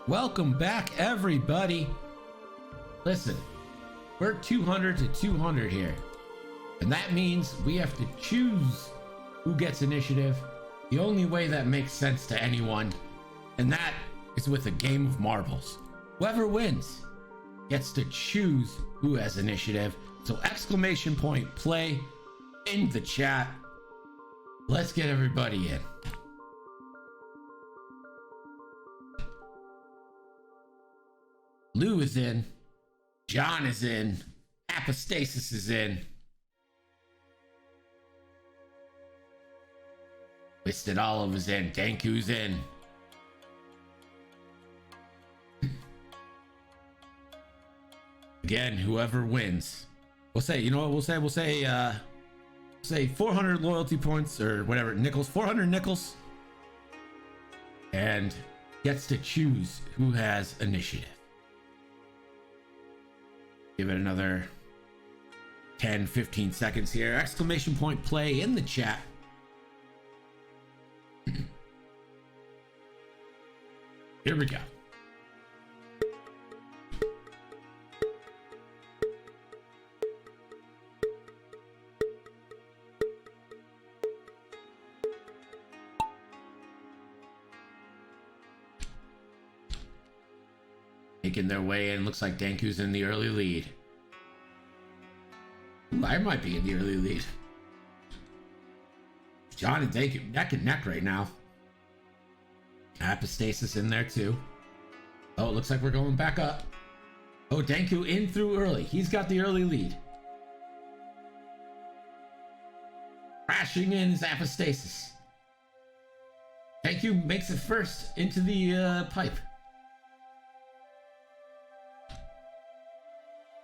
Welcome back, everybody. Listen, we're 200 to 200 here, and that means we have to choose who gets initiative the only way that makes sense to anyone, and that is with a game of marbles. Whoever wins gets to choose who has initiative. So exclamation point play in the chat. Let's get everybody in. Lou is in. John is in. Apostasis is in. Twisted Olive is in. Dankoo's in. Again, whoever wins. We'll say, you know what we'll say 400 loyalty points or whatever, nickels, 400 nickels. And gets to choose who has initiative. Give it another 10, 15 seconds here. Exclamation point play in the chat. Here we go. Making their way in. Looks like Dankoo's in the early lead. Ooh, I might be in the early lead. John and Dankoo neck and neck right now. Apostasis in there too. Oh, it looks like we're going back up. Oh, Dankoo in through early. He's got the early lead. Crashing in is Apostasis. Dankoo makes it first into the pipe.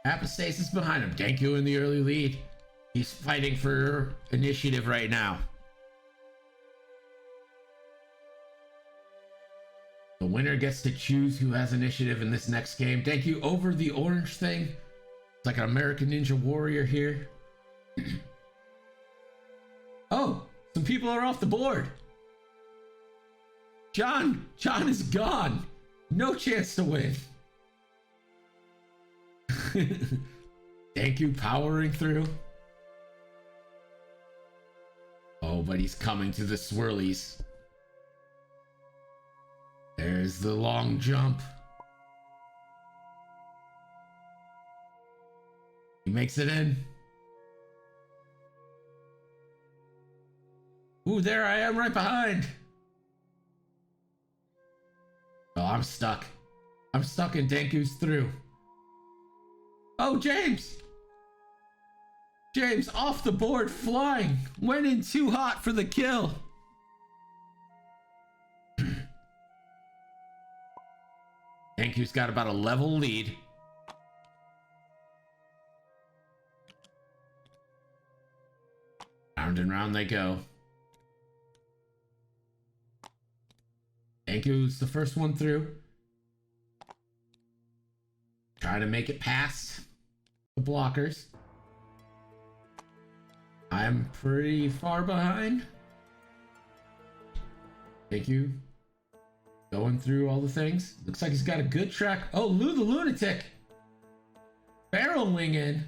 Apostasis behind him. Dankoo in the early lead. He's fighting for initiative right now. The winner gets to choose who has initiative in this next game. Dankoo over the orange thing. It's like an American Ninja Warrior here. Oh, some people are off the board. John is gone. No chance to win. Dankoo powering through. Oh, but he's coming to the swirlies. There's the long jump. He makes it in. Ooh, there I am right behind. Oh, I'm stuck. I'm stuck and Dankoo's through. Oh, James off the board flying. Went in too hot for the kill. Dankoo's got about a level lead. Round and round they go. Dankoo's the first one through. Trying to make it past the blockers. I'm pretty far behind. Dankoo going through all the things. Looks like he's got a good track. Oh, Lou the Lunatic barreling in.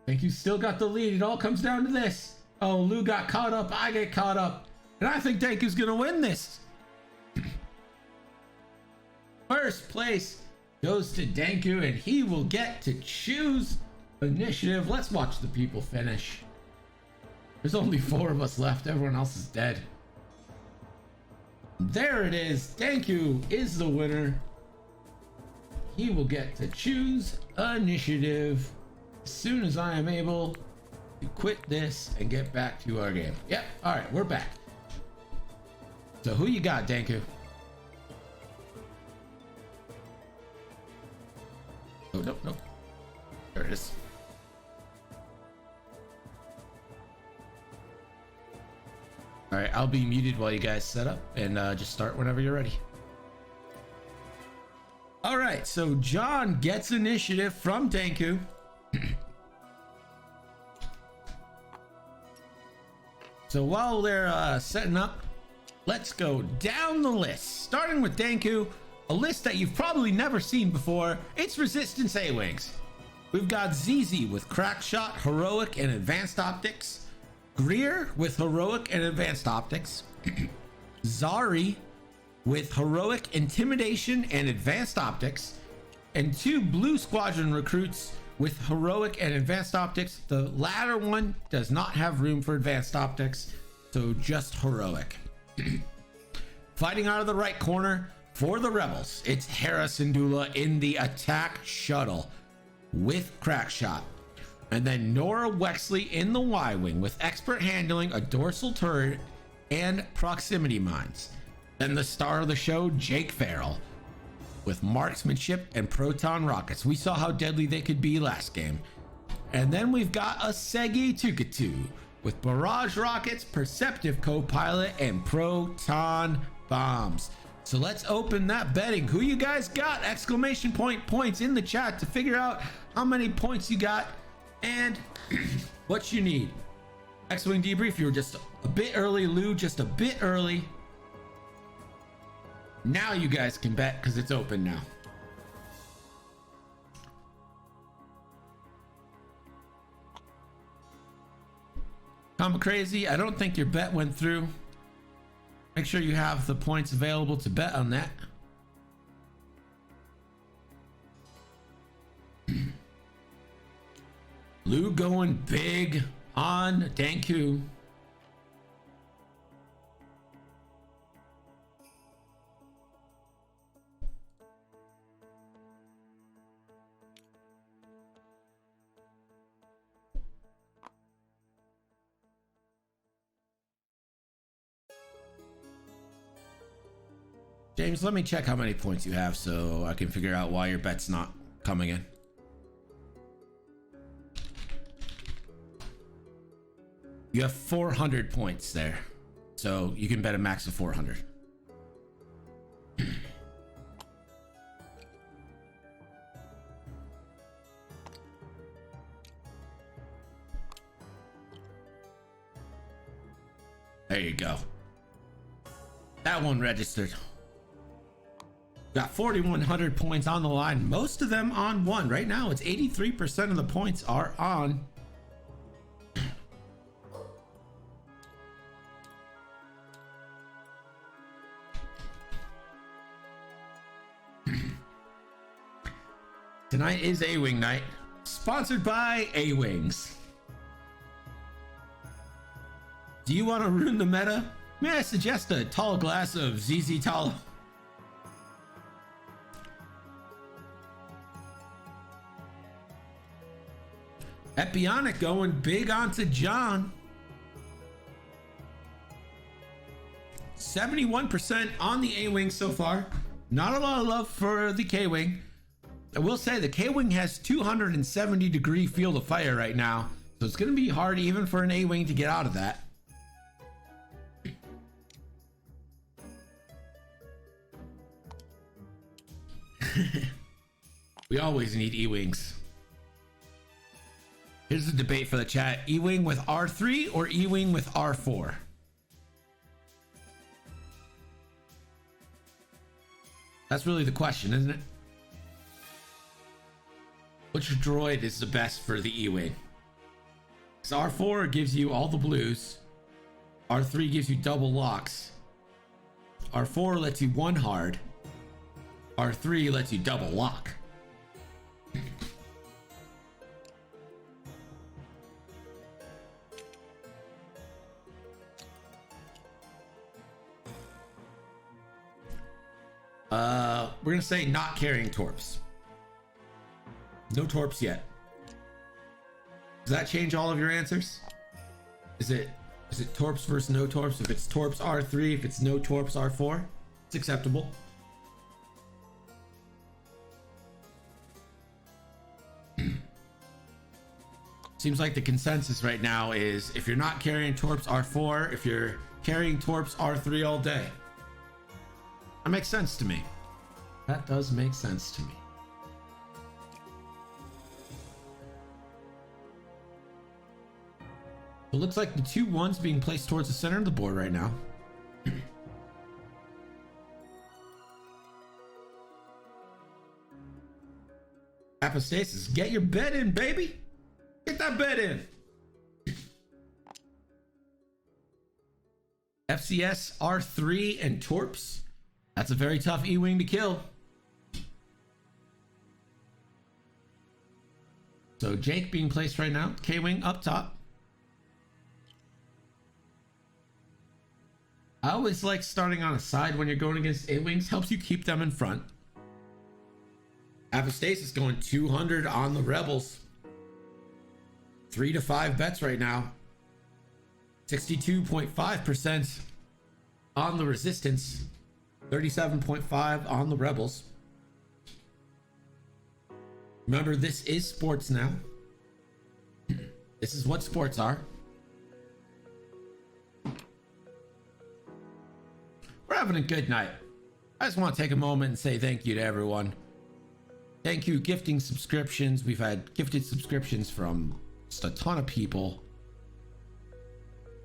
Dankoo's still got the lead. It all comes down to this. Oh, Lou got caught up. I get caught up. And I think Dankoo's gonna win this. First place goes to Dankoo, and he will get to choose initiative. Let's watch the people finish. There's only 4 of us left. Everyone else is dead. There it is. Dankoo is the winner. He will get to choose initiative as soon as I am able to quit this and get back to our game. Yep. All right, we're back. So who you got, Dankoo? Oh, nope. There it is. All right, I'll be muted while you guys set up, and just start whenever you're ready. All right, so John gets initiative from Dankoo. So while they're setting up, let's go down the list. Starting with Dankoo, a list that you've probably never seen before. It's Resistance A-Wings. We've got ZZ with Crack Shot, Heroic, and Advanced Optics. Greer with Heroic and Advanced Optics. Zari with Heroic, Intimidation, and Advanced Optics. And 2 Blue Squadron recruits with Heroic and Advanced Optics. The latter one does not have room for Advanced Optics, so just Heroic. Fighting out of the right corner for the Rebels, it's Hera Syndulla in the attack shuttle with Crack Shot. And then Nora Wexley in the Y-Wing with expert handling, a dorsal turret, and proximity mines. Then the star of the show, Jake Farrell, with marksmanship and proton rockets. We saw how deadly they could be last game. And then we've got a Segi Tukatu with barrage rockets, perceptive co-pilot, and proton bombs. So let's open that betting. Who you guys got? Exclamation point points in the chat to figure out how many points you got and what you need. X-Wing debrief, you were just a bit early. Lou, just a bit early. Now you guys can bet because it's open now. Comma Crazy, I don't think your bet went through. Make sure you have the points available to bet on that. Lou going big on Dankoo. James, let me check how many points you have so I can figure out why your bet's not coming in. You have 400 points there, so you can bet a max of 400. There you go. That one registered. Got 4,100 points on the line, most of them on one. Right now, it's 83% of the points are on. Tonight is A-Wing night, sponsored by A-Wings. Do you want to ruin the meta? May I suggest a tall glass of ZZ Tall? Epionic going big onto John. 71% on the A-Wing so far. Not a lot of love for the K-Wing. I will say the K-Wing has 270 degree field of fire right now, so it's going to be hard even for an A-Wing to get out of that. We always need E-Wings. Here's the debate for the chat. E-Wing with R3 or E-Wing with R4? That's really the question, isn't it? Which droid is the best for the E-Wing? Because R4 gives you all the blues. R3 gives you double locks. R4 lets you one hard. R3 lets you double lock. We're gonna say not carrying torps. No torps yet. Does that change all of your answers? Is it torps versus no torps? If it's torps R3, if it's no torps R4, it's acceptable. Seems like the consensus right now is if you're not carrying torps R4, if you're carrying torps R3 all day. That makes sense to me. That does make sense to me. It looks like the 2 1s being placed towards the center of the board right now. Apostasis, get your bet in, baby. Get that bet in. FCS R3 and Torps. That's a very tough E-Wing to kill. So Jake being placed right now. K-Wing up top. I always like starting on a side when you're going against A-Wings. Helps you keep them in front. Apostasis going 200 on the Rebels. 3 to 5 bets right now. 62.5% on the Resistance. 37.5 on the Rebels. Remember, this is sports now. This is what sports are. We're having a good night. I just want to take a moment and say thank you to everyone. Thank you, gifting subscriptions. We've had gifted subscriptions from just a ton of people.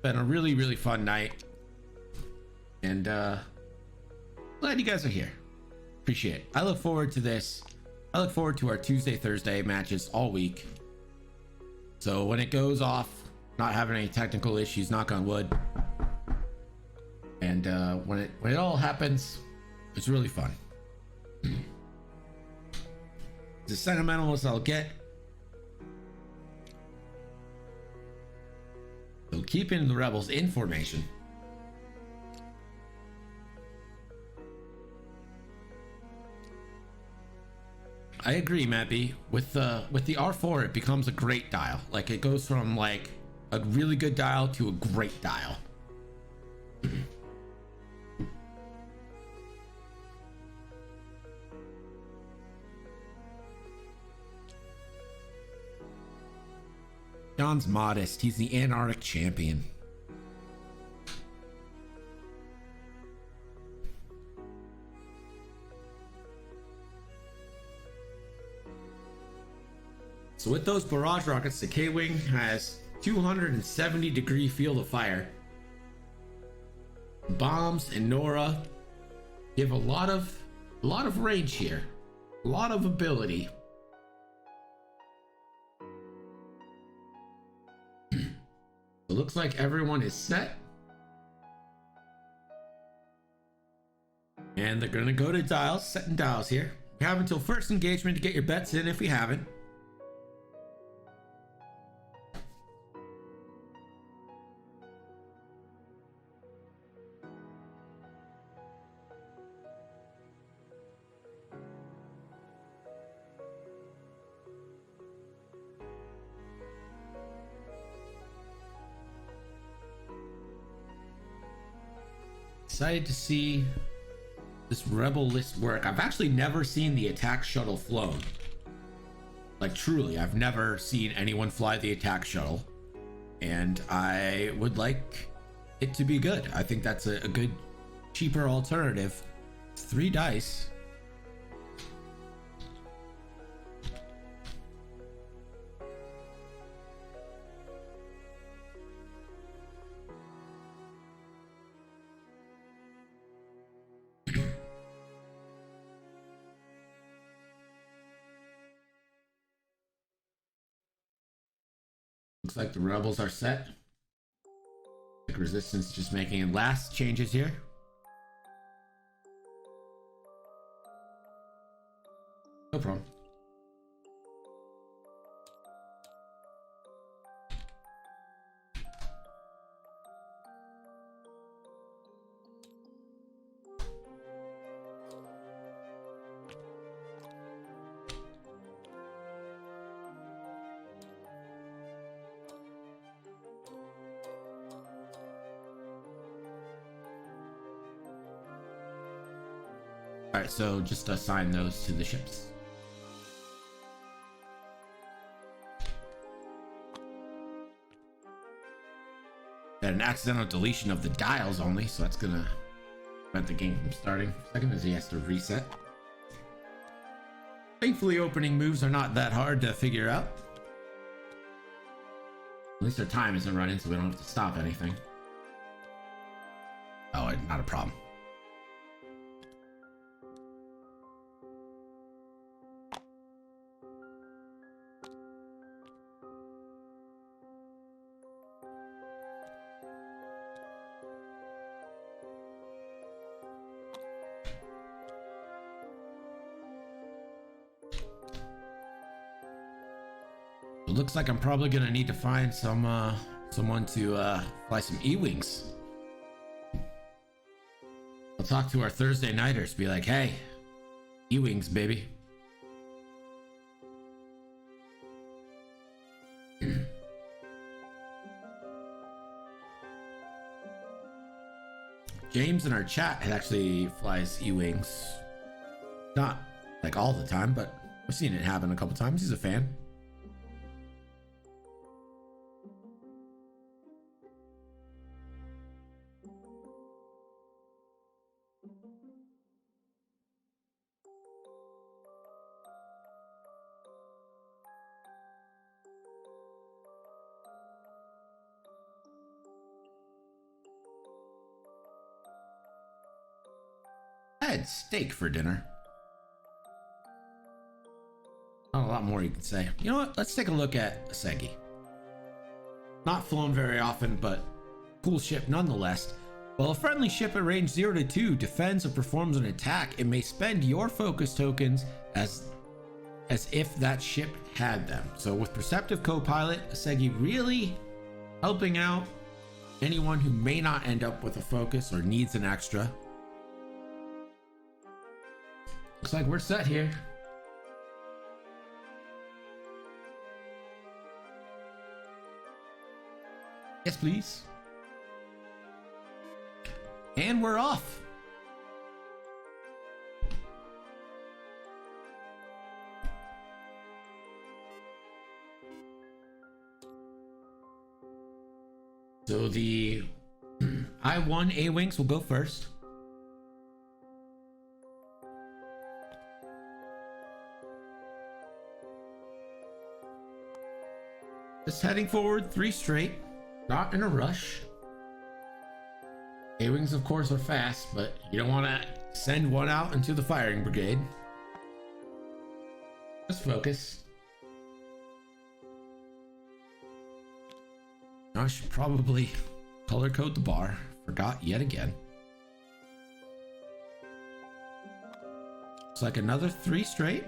Been a really, really fun night. And glad you guys are here. Appreciate it. I look forward to this. I look forward to our Tuesday, Thursday matches all week. So when it goes off, not having any technical issues, knock on wood. And when it all happens, it's really fun. As sentimental as I'll get. So keeping the Rebels in formation. I agree, Matt B. With the R4, it becomes a great dial. Like, it goes from like a really good dial to a great dial. John's modest. He's the Antarctic champion. So with those barrage rockets, the K-Wing has 270-degree field of fire. Bombs and Nora give a lot of range here, a lot of ability. It looks like everyone is set. And they're gonna go to dials, setting dials here. You have until first engagement to get your bets in if you haven't. Excited to see this Rebel list work. I've actually never seen the attack shuttle flown. Like, truly, I've never seen anyone fly the attack shuttle. And I would like it to be good. I think that's a good, cheaper alternative. 3 dice. Looks like the Rebels are set. Like Resistance just making last changes here. No problem. Alright, so just assign those to the ships. Got an accidental deletion of the dials only, so that's gonna prevent the game from starting for a second as he has to reset. Thankfully, opening moves are not that hard to figure out. At least our time isn't running, so we don't have to stop anything. Oh, not a problem. looks like I'm probably gonna need to find someone to fly some E-wings. I'll talk to our Thursday nighters, be like, hey, E-wings, baby. James in our chat actually flies E-wings. Not like all the time, but I've seen it happen a couple times. He's a fan. I had steak for dinner. Not a lot more you can say. You know what? Let's take a look at Asegi. Not flown very often, but cool ship nonetheless. While a friendly ship at range 0 to 2 defends or performs an attack, it may spend your focus tokens as if that ship had them. So with Perceptive Co-Pilot, Asegi really helping out anyone who may not end up with a focus or needs an extra. Looks like we're set here. Yes, please. And we're off. So the I-1 A-Wings will go first. Just heading forward 3 straight, not in a rush. A-Wings of course are fast, but you don't want to send one out into the firing brigade. Just focus. I should probably color code the bar. Forgot yet again. Looks like another 3 straight.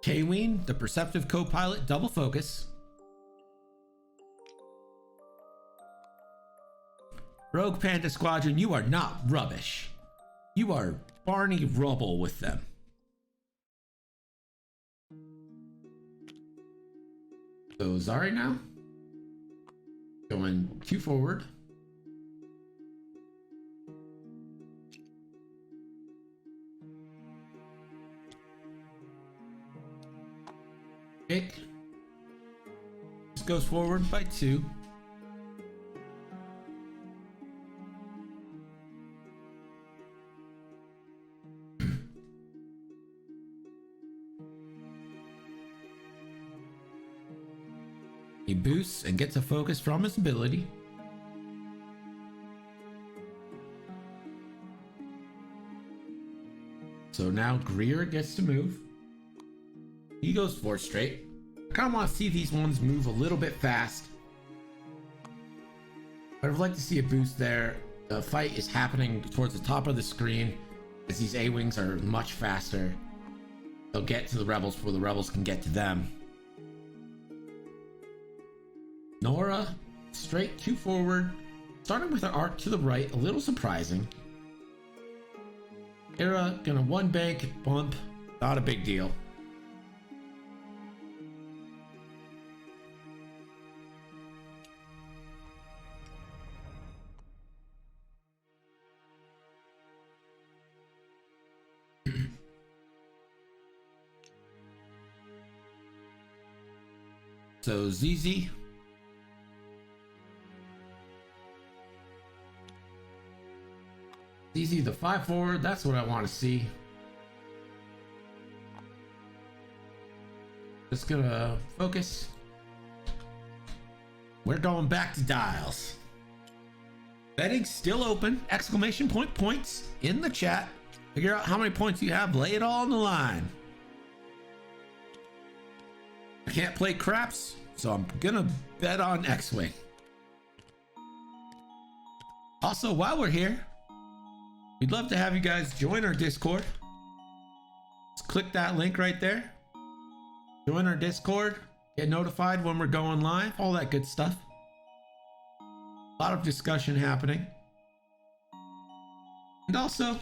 K-Ween, the Perceptive Co-Pilot, double focus. Rogue Panda Squadron, you are not rubbish. You are Barney Rubble with them. So Zari now. Going 2 forward. Jake just goes forward by 2. He boosts and gets a focus from his ability. So now Greer gets to move. He goes 4 straight. I kind of want to see these ones move a little bit fast. I'd like to see a boost there. The fight is happening towards the top of the screen as these A-Wings are much faster. They'll get to the rebels before the rebels can get to them. Nora, straight 2 forward, starting with an arc to the right, a little surprising. Ira, gonna 1 bank bump, not a big deal. So ZZ. ZZ the 5 forward, that's what I want to see. Just gonna focus. We're going back to dials. Betting's still open. Exclamation point points in the chat. Figure out how many points you have. Lay it all on the line. I can't play craps, so I'm gonna bet on X-Wing. Also, while we're here, we'd love to have you guys join our Discord. Just click that link right there. Join our Discord. Get notified when we're going live. All that good stuff. A lot of discussion happening. And also,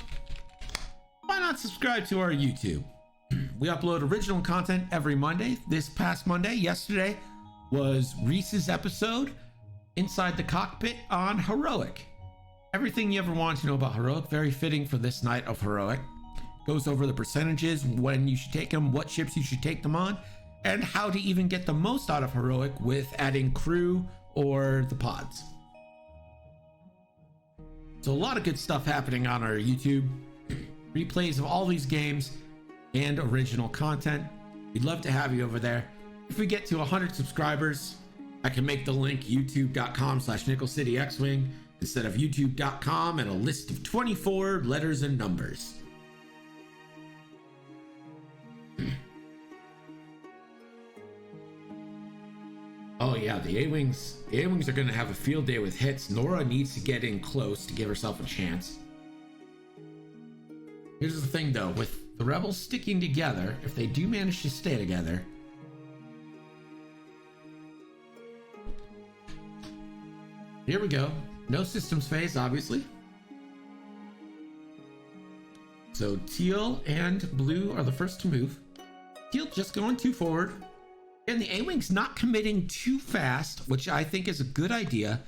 why not subscribe to our YouTube? We upload original content every Monday. This past Monday, yesterday, was Reese's episode, Inside the Cockpit, on Heroic. Everything you ever wanted to know about Heroic, very fitting for this night of Heroic. Goes over the percentages, when you should take them, what ships you should take them on, and how to even get the most out of Heroic with adding crew or the pods. So a lot of good stuff happening on our YouTube. Replays of all these games and original content. We'd love to have you over there. If we get to 100 subscribers, I can make the link youtube.com/NickelCityXwing instead of youtube.com and a list of 24 letters and numbers. Oh yeah, the A-Wings are going to have a field day with hits. Nora needs to get in close to give herself a chance. Here's the thing though, with the Rebels sticking together, if they do manage to stay together, here we go. No systems phase, obviously. So teal and blue are the first to move. Teal just going too forward. And the A-Wing's not committing too fast, which I think is a good idea.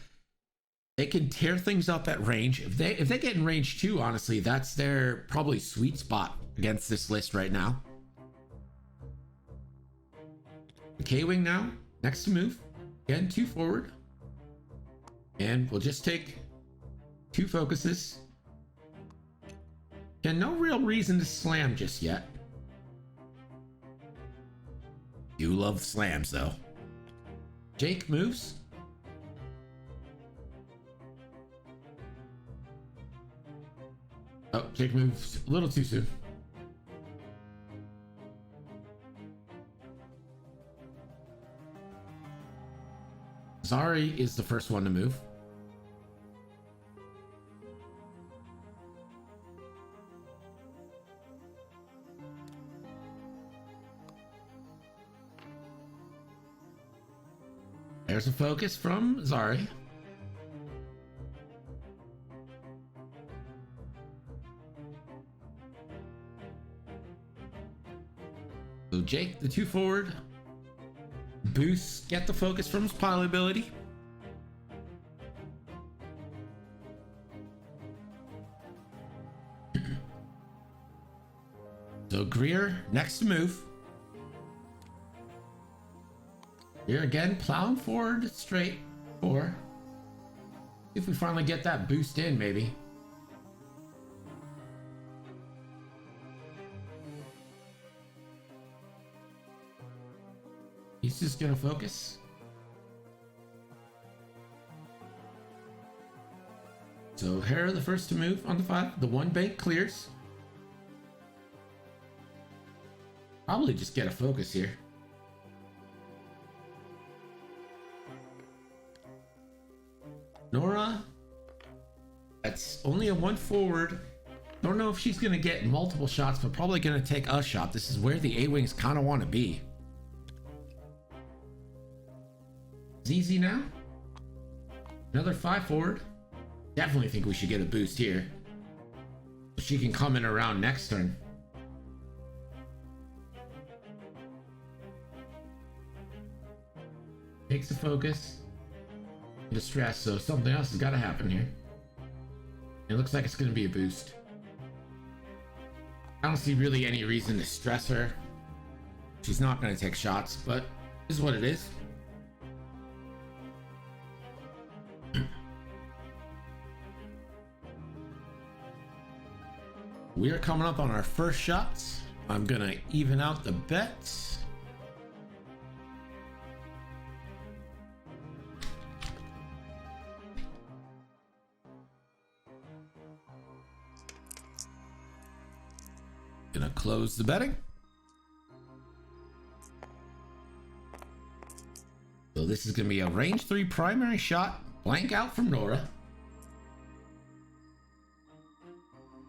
They can tear things up at range. If they get in range 2, honestly, that's their probably sweet spot against this list right now. The K-Wing now, next to move. Again, 2 forward. And we'll just take 2 focuses. And no real reason to slam just yet. You love slams though. Jake moves. Oh, Jake moves a little too soon. Zari is the first one to move. There's a focus from Zari. So Jake, the 2 forward. Boost, get the focus from his pilot ability. So Greer, next to move. Here again, plowing forward straight 4. If we finally get that boost in, maybe. He's just gonna focus. So Hera the first to move on the 5. The 1 bank clears. Probably just get a focus here. Nora, that's only a 1 forward. Don't know if she's gonna get multiple shots, but probably gonna take a shot. This is where the A-Wings kind of want to be. ZZ now. Another 5 forward. Definitely think we should get a boost here. She can come in around next turn. Takes the focus. Distress, so something else has got to happen here. It looks like it's going to be a boost. I don't see really any reason to stress her. She's not going to take shots, but this is what it is. We are coming up on our first shots. I'm going to even out the bets. close the betting. So this is going to be a range 3 primary shot, blank out from Nora.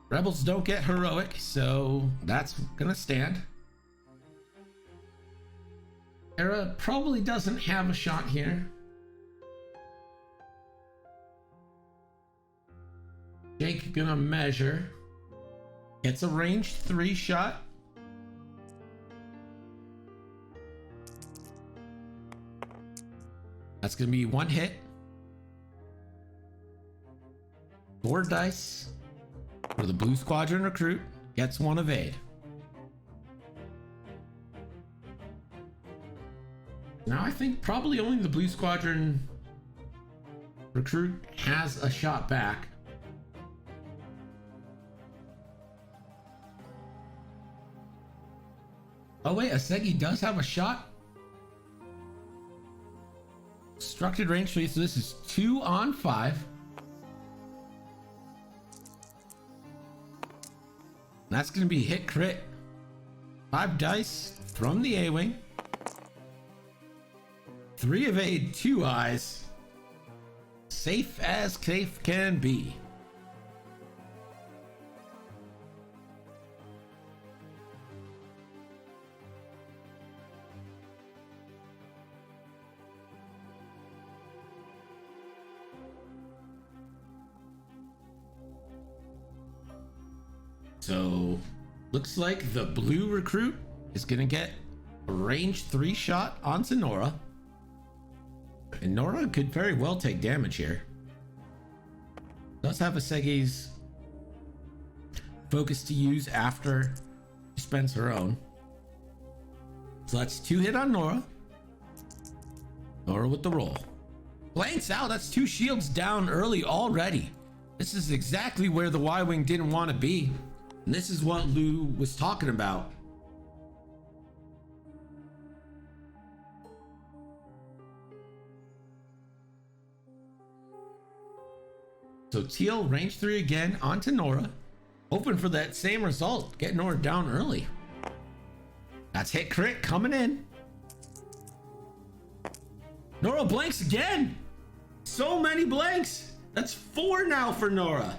Rebels don't get heroic, so that's going to stand. Era probably doesn't have a shot here. Jake gonna measure. Gets a range 3 shot. That's gonna be 1 hit. 4 dice for the Blue Squadron recruit. Gets 1 evade. Now I think probably only the Blue Squadron recruit has a shot back. Oh wait, Asegi does have a shot. Structured range 3, so this is 2 on 5. That's going to be hit crit. 5 dice from the A-Wing. 3 evade, 2 eyes. Safe as safe can be. So, looks like the blue recruit is going to get a range 3 shot onto Nora. And Nora could very well take damage here. Does have Asegi's focus to use after she spends her own. So that's 2 hit on Nora. Nora with the roll. Blanks out, that's 2 shields down early already. This is exactly where the Y-Wing didn't want to be. And this is what Lou was talking about. So Teal range 3 again onto Nora. Hoping for that same result. Get Nora down early. That's hit crit coming in. Nora blanks again. So many blanks. That's 4 now for Nora.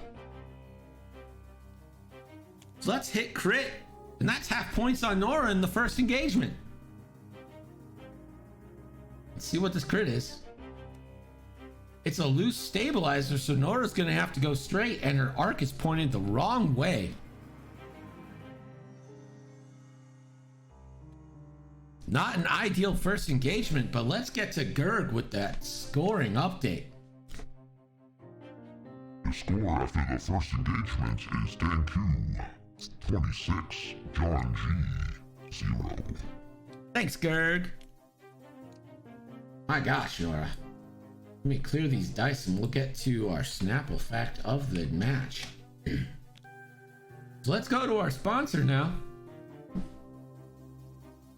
So let's hit crit. And that's half points on Nora in the first engagement. Let's see what this crit is. It's a loose stabilizer, so Nora's gonna have to go straight, and her arc is pointed the wrong way. Not an ideal first engagement, but let's get to Gerg with that scoring update. The score after the first engagement is Dankoo 26, John G 0. Thanks, Gerg. My gosh, Nora. Let me clear these dice and we'll get to our Snapple fact of the match. So let's go to our sponsor now.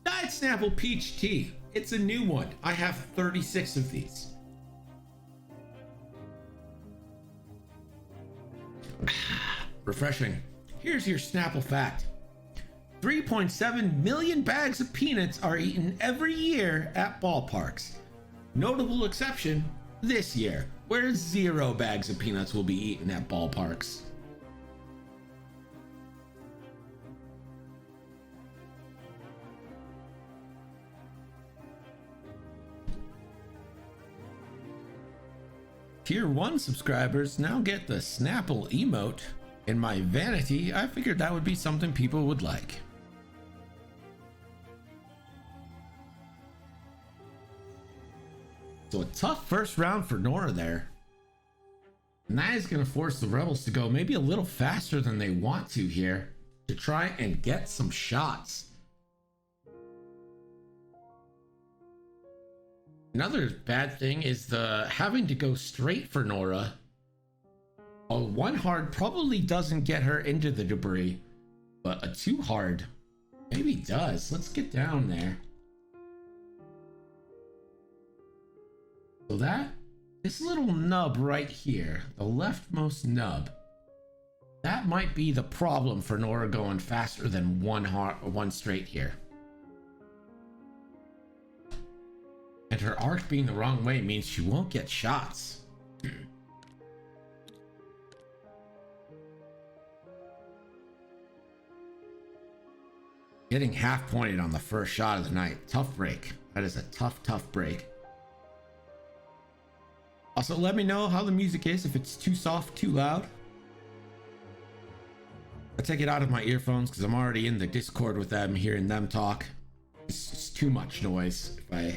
Diet Snapple Peach Tea. It's a new one. I have 36 of these. Refreshing. Here's your Snapple fact. 3.7 million bags of peanuts are eaten every year at ballparks. Notable exception this year, where 0 bags of peanuts will be eaten at ballparks. Tier 1 subscribers now get the Snapple emote. In my vanity, I figured that would be something people would like. So a tough first round for Nora there. And that is going to force the Rebels to go maybe a little faster than they want to here to try and get some shots. Another bad thing is the having to go straight for Nora. A 1 hard probably doesn't get her into the debris, but a 2 hard maybe does. Let's get down there. So this little nub right here, the leftmost nub, That might be the problem for Nora going faster than one straight here. And her arc being the wrong way means she won't get shots. Getting half pointed on the first shot of the night. Tough break. That is a tough break. Also, let me know how the music is, if it's too soft, too loud. I take it out of my earphones because I'm already in the Discord with them, hearing them talk. It's just too much noise if I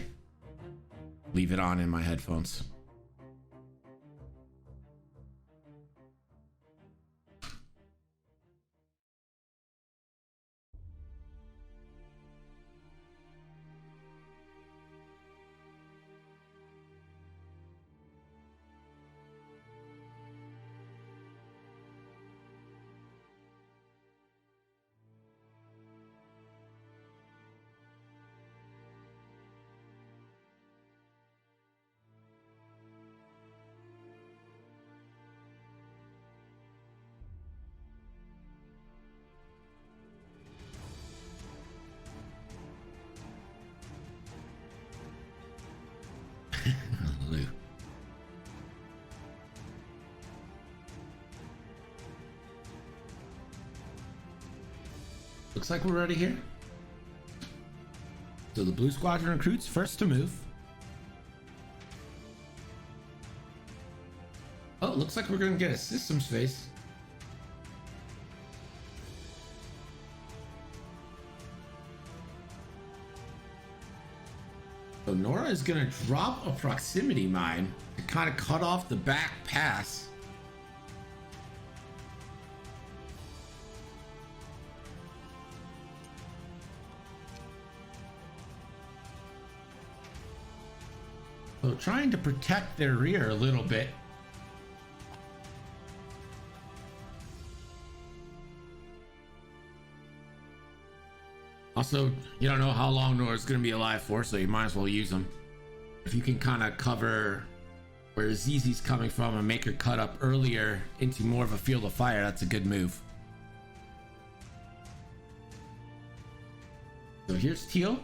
leave it on in my headphones. Lou. Looks like we're ready here. So the Blue Squadron recruits first to move. Oh, it looks like we're gonna get a systems phase. So Nora is gonna drop a proximity mine to kind of cut off the back pass. So trying to protect their rear a little bit. Also, you don't know how long Nora's going to be alive for, so you might as well use them. If you can kind of cover where ZZ's coming from and make her cut up earlier into more of a field of fire, that's a good move. So here's Teal.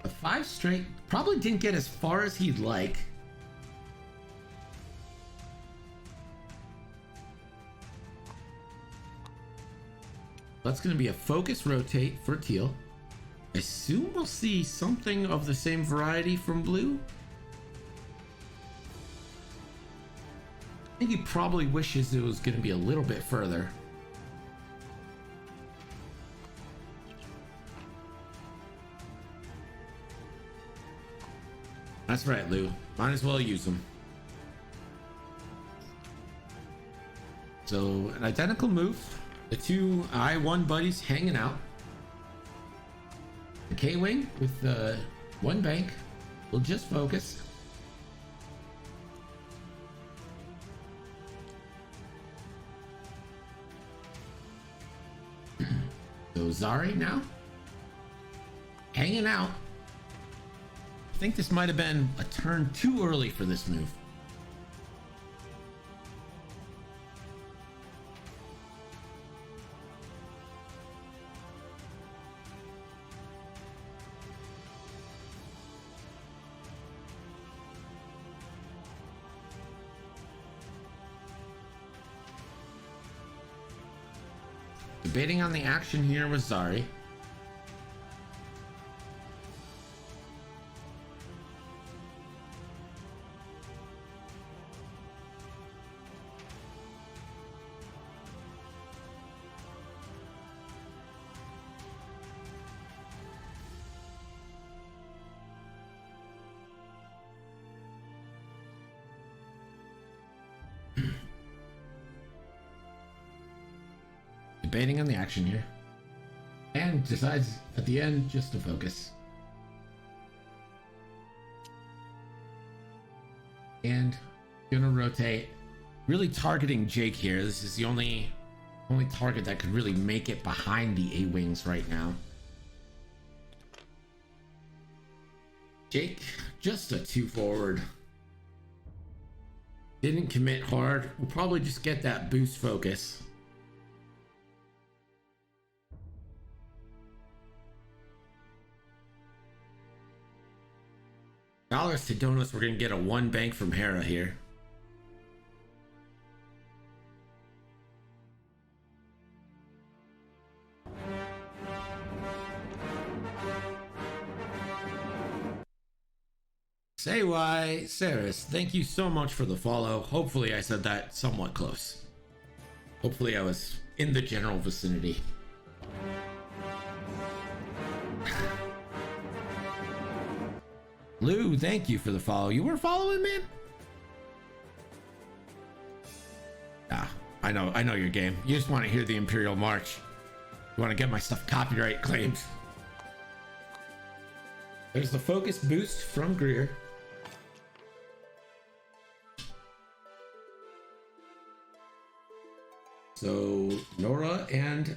A 5 straight, probably didn't get as far as he'd like. That's going to be a focus rotate for Teal. I assume we'll see something of the same variety from Blue. I think he probably wishes it was going to be a little bit further. That's right, Lou. Might as well use them. So, an identical move. The two I-1 buddies hanging out. The K-Wing with the one bank will just focus. So Zari now hanging out. I think this might have been a turn too early for this move. Debating on the action here with Zari. Debating on the action here, and decides at the end just to focus. And gonna rotate, really targeting Jake here. This is the only target that could really make it behind the A-Wings right now. Jake, just a 2 forward. Didn't commit hard. We'll probably just get that boost focus. Dollars to donuts, we're gonna get a 1 bank from Hera here. Say why, Saris, thank you so much for the follow. Hopefully I said that somewhat close. Hopefully I was in the general vicinity. Lou, thank you for the follow. You were following, man? Ah, I know your game. You just want to hear the Imperial March. You want to get my stuff copyright claimed. There's the focus boost from Greer. So Nora and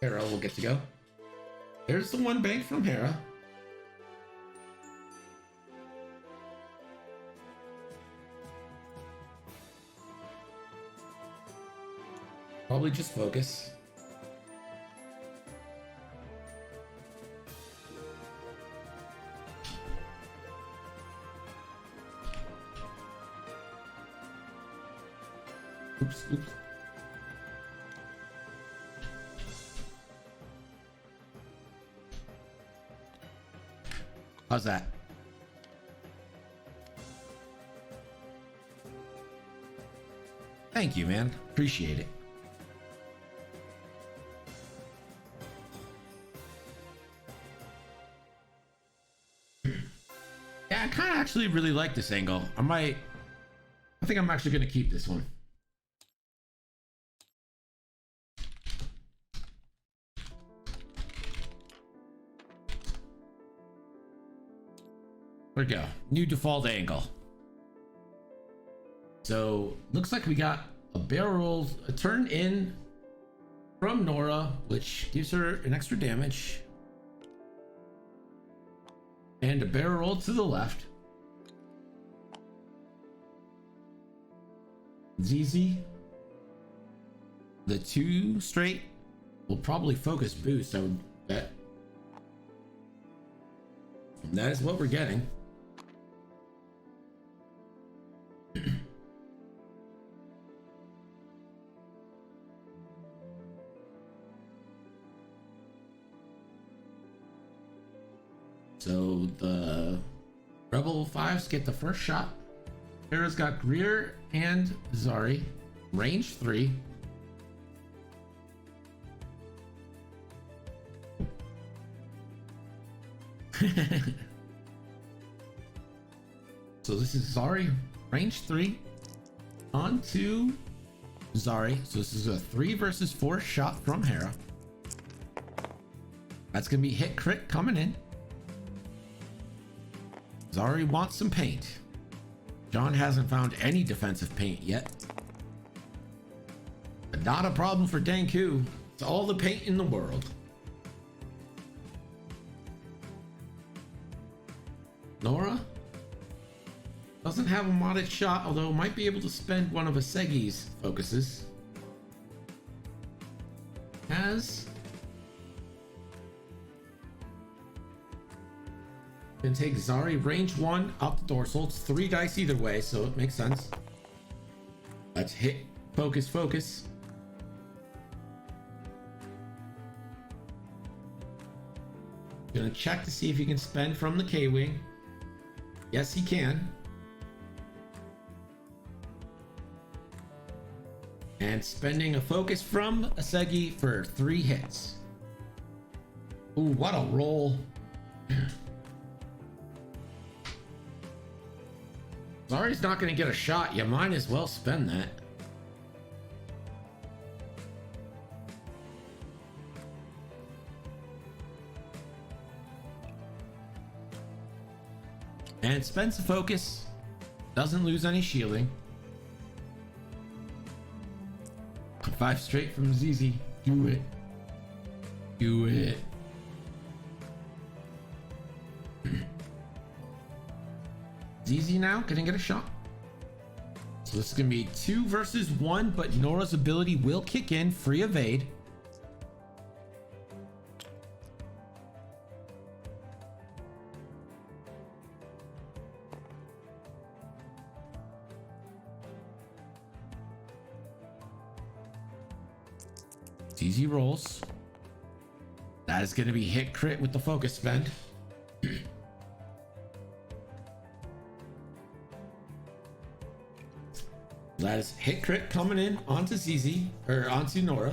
Hera will get to go. There's the 1 bank from Hera. Probably just focus. Oops. How's that? Thank you, man. Appreciate it. Yeah, I kind of actually really like this angle. I think I'm actually going to keep this one. There we go. New default angle. So looks like we got a barrel, a turn in from Nora, which gives her an extra damage. And a barrel roll to the left. ZZ. The 2 straight will probably focus boost, I would bet. And that is what we're getting. So the Rebel 5s get the first shot. Hera's got Greer and Zari. Range 3. So this is Zari, range 3. On to Zari. So this is a 3 versus 4 shot from Hera. That's gonna be hit crit coming in. Zari wants some paint. John hasn't found any defensive paint yet. But not a problem for Dankoo. It's all the paint in the world. Nora doesn't have a modded shot, although might be able to spend one of Asegi's focuses. Has can take Zari range 1 up the dorsal. It's 3 dice either way, so it makes sense. Let's hit focus, focus. Gonna check to see if he can spend from the K-Wing. Yes, he can. And spending a focus from Asegi for 3 hits. Ooh, what a roll. Zari's not going to get a shot. You might as well spend that. And spends the focus. Doesn't lose any shielding. 5 straight from ZZ. Do it. Do it. ZZ now, can he get a shot? So this is gonna be 2 versus 1, but Nora's ability will kick in, free evade. It's easy rolls. That is gonna be hit crit with the focus spend. That is hit crit coming in onto ZZ, or onto Nora.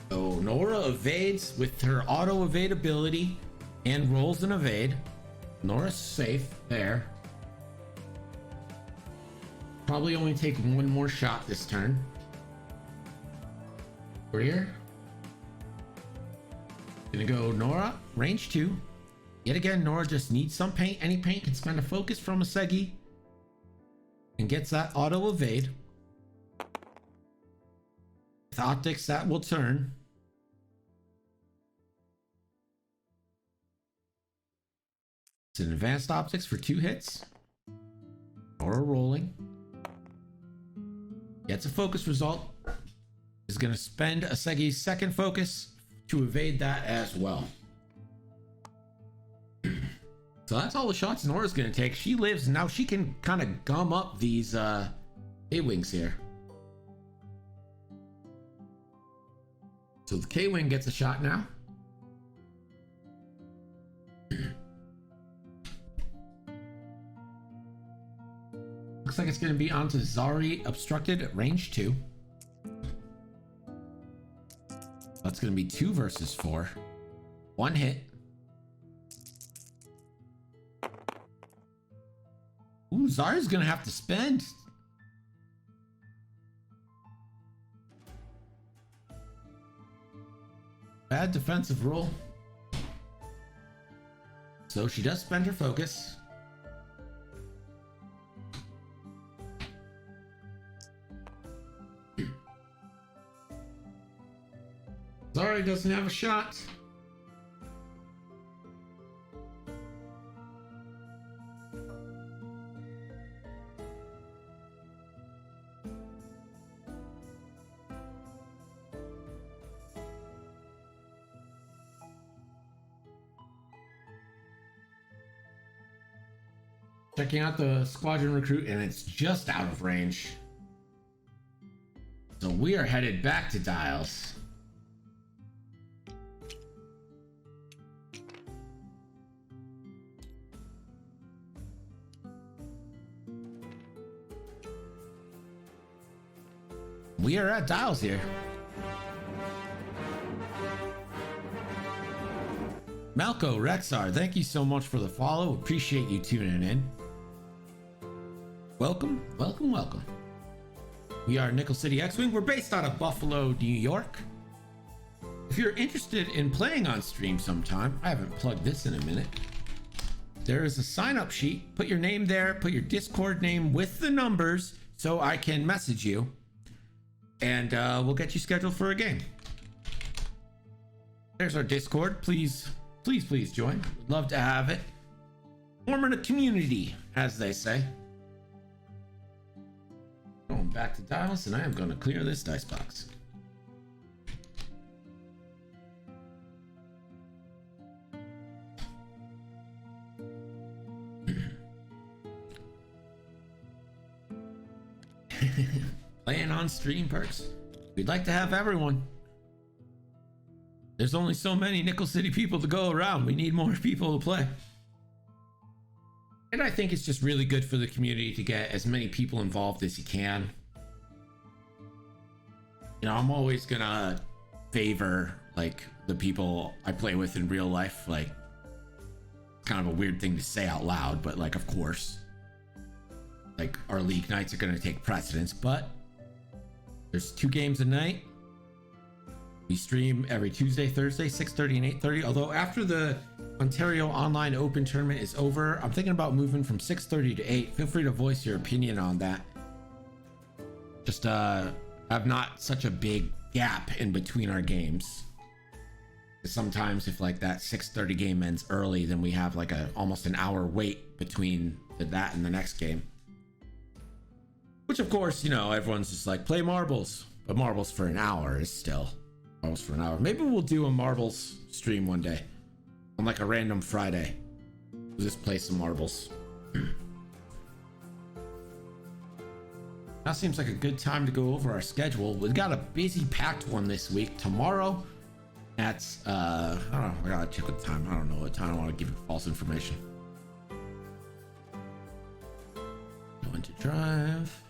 So Nora evades with her auto evade ability and rolls an evade. Nora's safe there. Probably only take one more shot this turn. Courier. Gonna go Nora, range 2. Yet again, Nora just needs some paint. Any paint can spend a focus from a Segi and gets that auto evade. With optics, that will turn. It's an advanced optics for 2 hits. Nora rolling. Gets a focus result. Is going to spend a Segi's second focus to evade that as well. So that's all the shots Nora's going to take. She lives, now she can kind of gum up these A-Wings here. So the K-Wing gets a shot now. Looks like it's going to be onto Zari obstructed at range 2. That's going to be 2 versus 4. 1 hit. Ooh, Zari's going to have to spend. Bad defensive roll. So she does spend her focus. Zari doesn't have a shot. Checking out the squadron recruit, and it's just out of range. So we are headed back to Dials. We are at Dials here. Malco Rexar, thank you so much for the follow. Appreciate you tuning in. Welcome, welcome, welcome. We are Nickel City X-Wing. We're based out of Buffalo, New York. If you're interested in playing on stream sometime, I haven't plugged this in a minute. There is a sign-up sheet. Put your name there, put your Discord name with the numbers so I can message you. And we'll get you scheduled for a game. There's our Discord. Please, please, please join. We'd love to have it. Forming a community, as they say. Going back to Dials, and I am going to clear this dice box. Playing on stream perks. We'd like to have everyone. There's only so many Nickel City people to go around. We need more people to play. And I think it's just really good for the community to get as many people involved as you can. You know, I'm always gonna favor like the people I play with in real life. Like, kind of a weird thing to say out loud, but like, of course, like our league nights are gonna take precedence, but there's 2 games a night. We stream every Tuesday, Thursday, 6:30 and 8:30. Although after the Ontario Online Open Tournament is over, I'm thinking about moving from 6:30 to 8. Feel free to voice your opinion on that. Just have not such a big gap in between our games. Sometimes if like that 6:30 game ends early, then we have like almost an hour wait between that and the next game. Which of course, you know, everyone's just like, play marbles. But marbles for an hour is still marbles for an hour. Maybe we'll do a marbles stream one day on like a random Friday. We'll just play some marbles. Now seems like a good time to go over our schedule. We've got a busy packed one this week. Tomorrow that's I don't know, I gotta check the time. I don't know what time. I don't want to give you false information. Going to drive.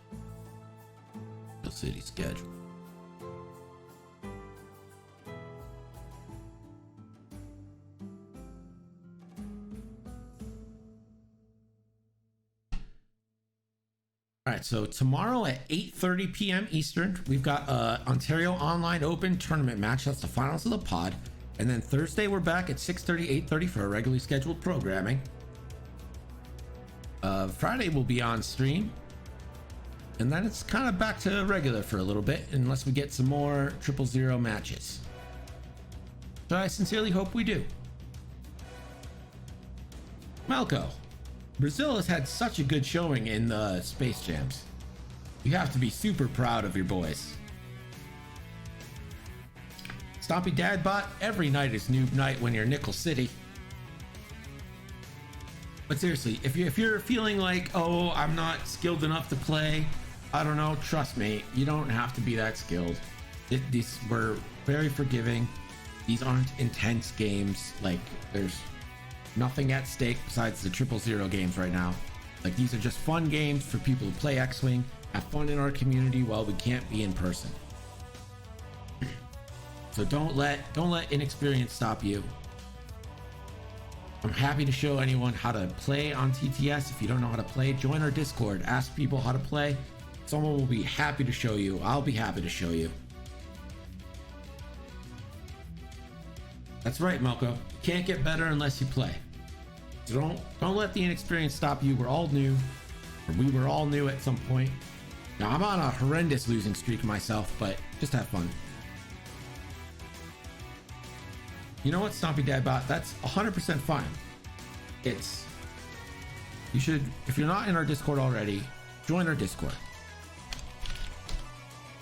City schedule. All right, so tomorrow at 8:30 p.m. Eastern, we've got Ontario Online Open Tournament match. That's the finals of the pod. And then Thursday, we're back at 6:30, 8:30 for our regularly scheduled programming. Friday, we'll be on stream. And then it's kind of back to regular for a little bit, unless we get some more 000 matches. So I sincerely hope we do. Malco, Brazil has had such a good showing in the Space Jams. You have to be super proud of your boys. Stompy Dadbot, every night is noob night when you're Nickel City. But seriously, if you're feeling like, oh, I'm not skilled enough to play, I don't know, trust me, you don't have to be that skilled. These were very forgiving. These aren't intense games. Like, there's nothing at stake besides the 000 games right now. Like, these are just fun games for people to play X-Wing, have fun in our community while we can't be in person. So don't let inexperience stop you. I'm happy to show anyone how to play on TTS. If you don't know how to play, join our Discord, ask people how to play. Someone will be happy to show you. I'll be happy to show you. That's right, Malco. You can't get better unless you play. So don't let the inexperience stop you. We're all new. Or we were all new at some point. Now, I'm on a horrendous losing streak myself, but just have fun. You know what, Stompy Dadbot? That's 100% fine. You should, if you're not in our Discord already, join our Discord.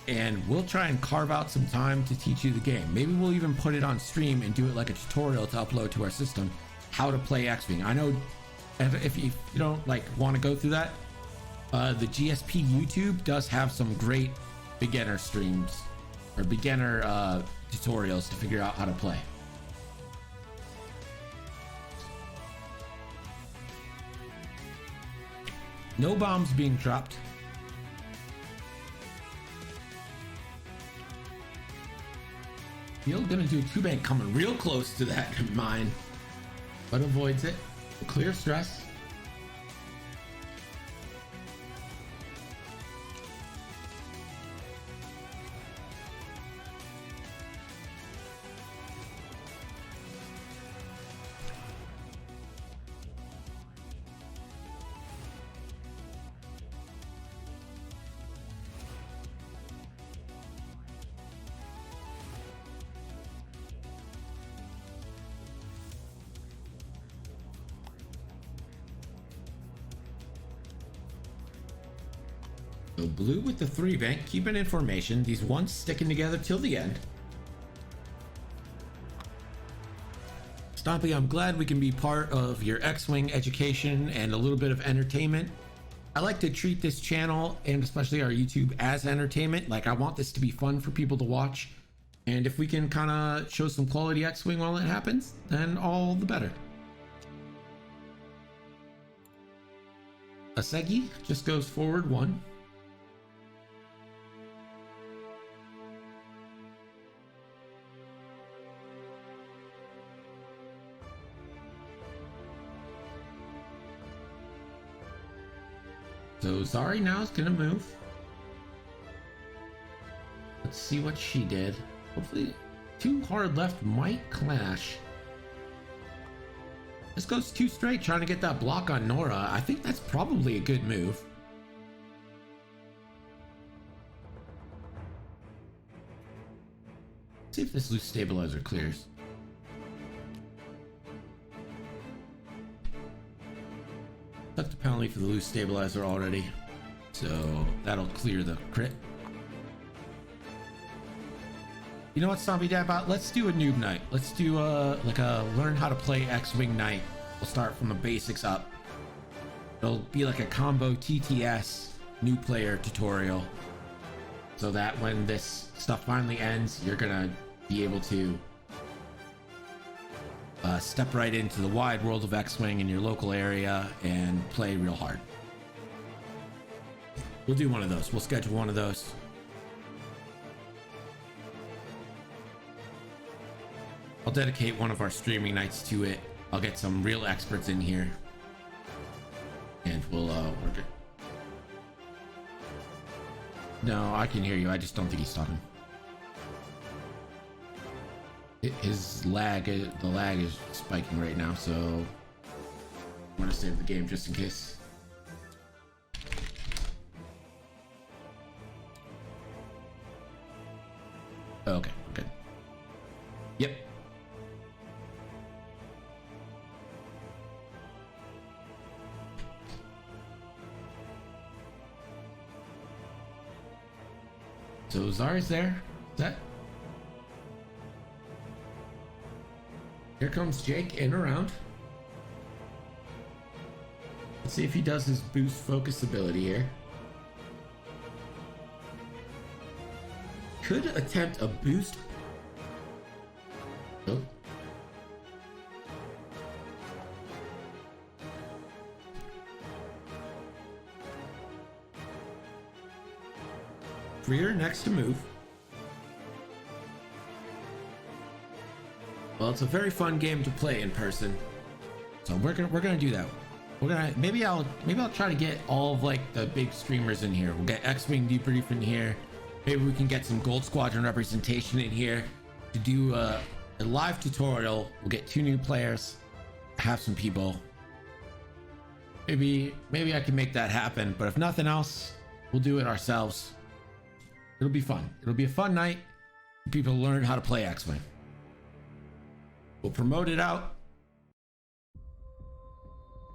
And we'll try and carve out some time to teach you the game. Maybe we'll even put it on stream and do it like a tutorial to upload to our system, how to play X-Wing. I know if you don't like want to go through that, the GSP YouTube does have some great beginner streams or beginner tutorials to figure out how to play. No bombs being dropped. You're gonna do a 2-bank coming real close to that mine, but avoids it. Clear stress. So blue with the 3-bank, keeping information. These ones sticking together till the end. Stompy, I'm glad we can be part of your X-Wing education and a little bit of entertainment. I like to treat this channel and especially our YouTube as entertainment. Like, I want this to be fun for people to watch. And if we can kind of show some quality X-Wing while it happens, then all the better. Asegi just goes forward 1. So Zari now is gonna move. Let's see what she did. Hopefully, too hard left might clash. This goes too straight, trying to get that block on Nora. I think that's probably a good move. See if this loose stabilizer clears. Took the penalty for the loose stabilizer already, so that'll clear the crit. You know what, Zombie Dadbot? Let's do a noob night. Let's do like a learn how to play X-Wing night. We'll start from the basics up. It'll be like a combo TTS new player tutorial, so that when this stuff finally ends, you're gonna be able to step right into the wide world of X-Wing in your local area and play real hard. We'll do one of those. We'll schedule one of those. I'll dedicate one of our streaming nights to it. I'll get some real experts in here and we'll work it. No, I can hear you. I just don't think he's talking. His lag, the lag is spiking right now, so I'm gonna save the game just in case. Okay, good. Yep. So Zari's there. Is that? Here comes Jake in around. Let's see if he does his boost focus ability here. Could attempt a boost. Oh. Rear next to move. Well, it's a very fun game to play in person, so we're gonna do that. We're gonna maybe I'll try to get all of like the big streamers in here. We'll get X-Wing debrief in here. Maybe we can get some Gold Squadron representation in here to do a live tutorial. We'll get 2 new players, have some people. Maybe I can make that happen. But if nothing else, we'll do it ourselves. It'll be fun. It'll be a fun night. People learn how to play X-Wing. We'll promote it out.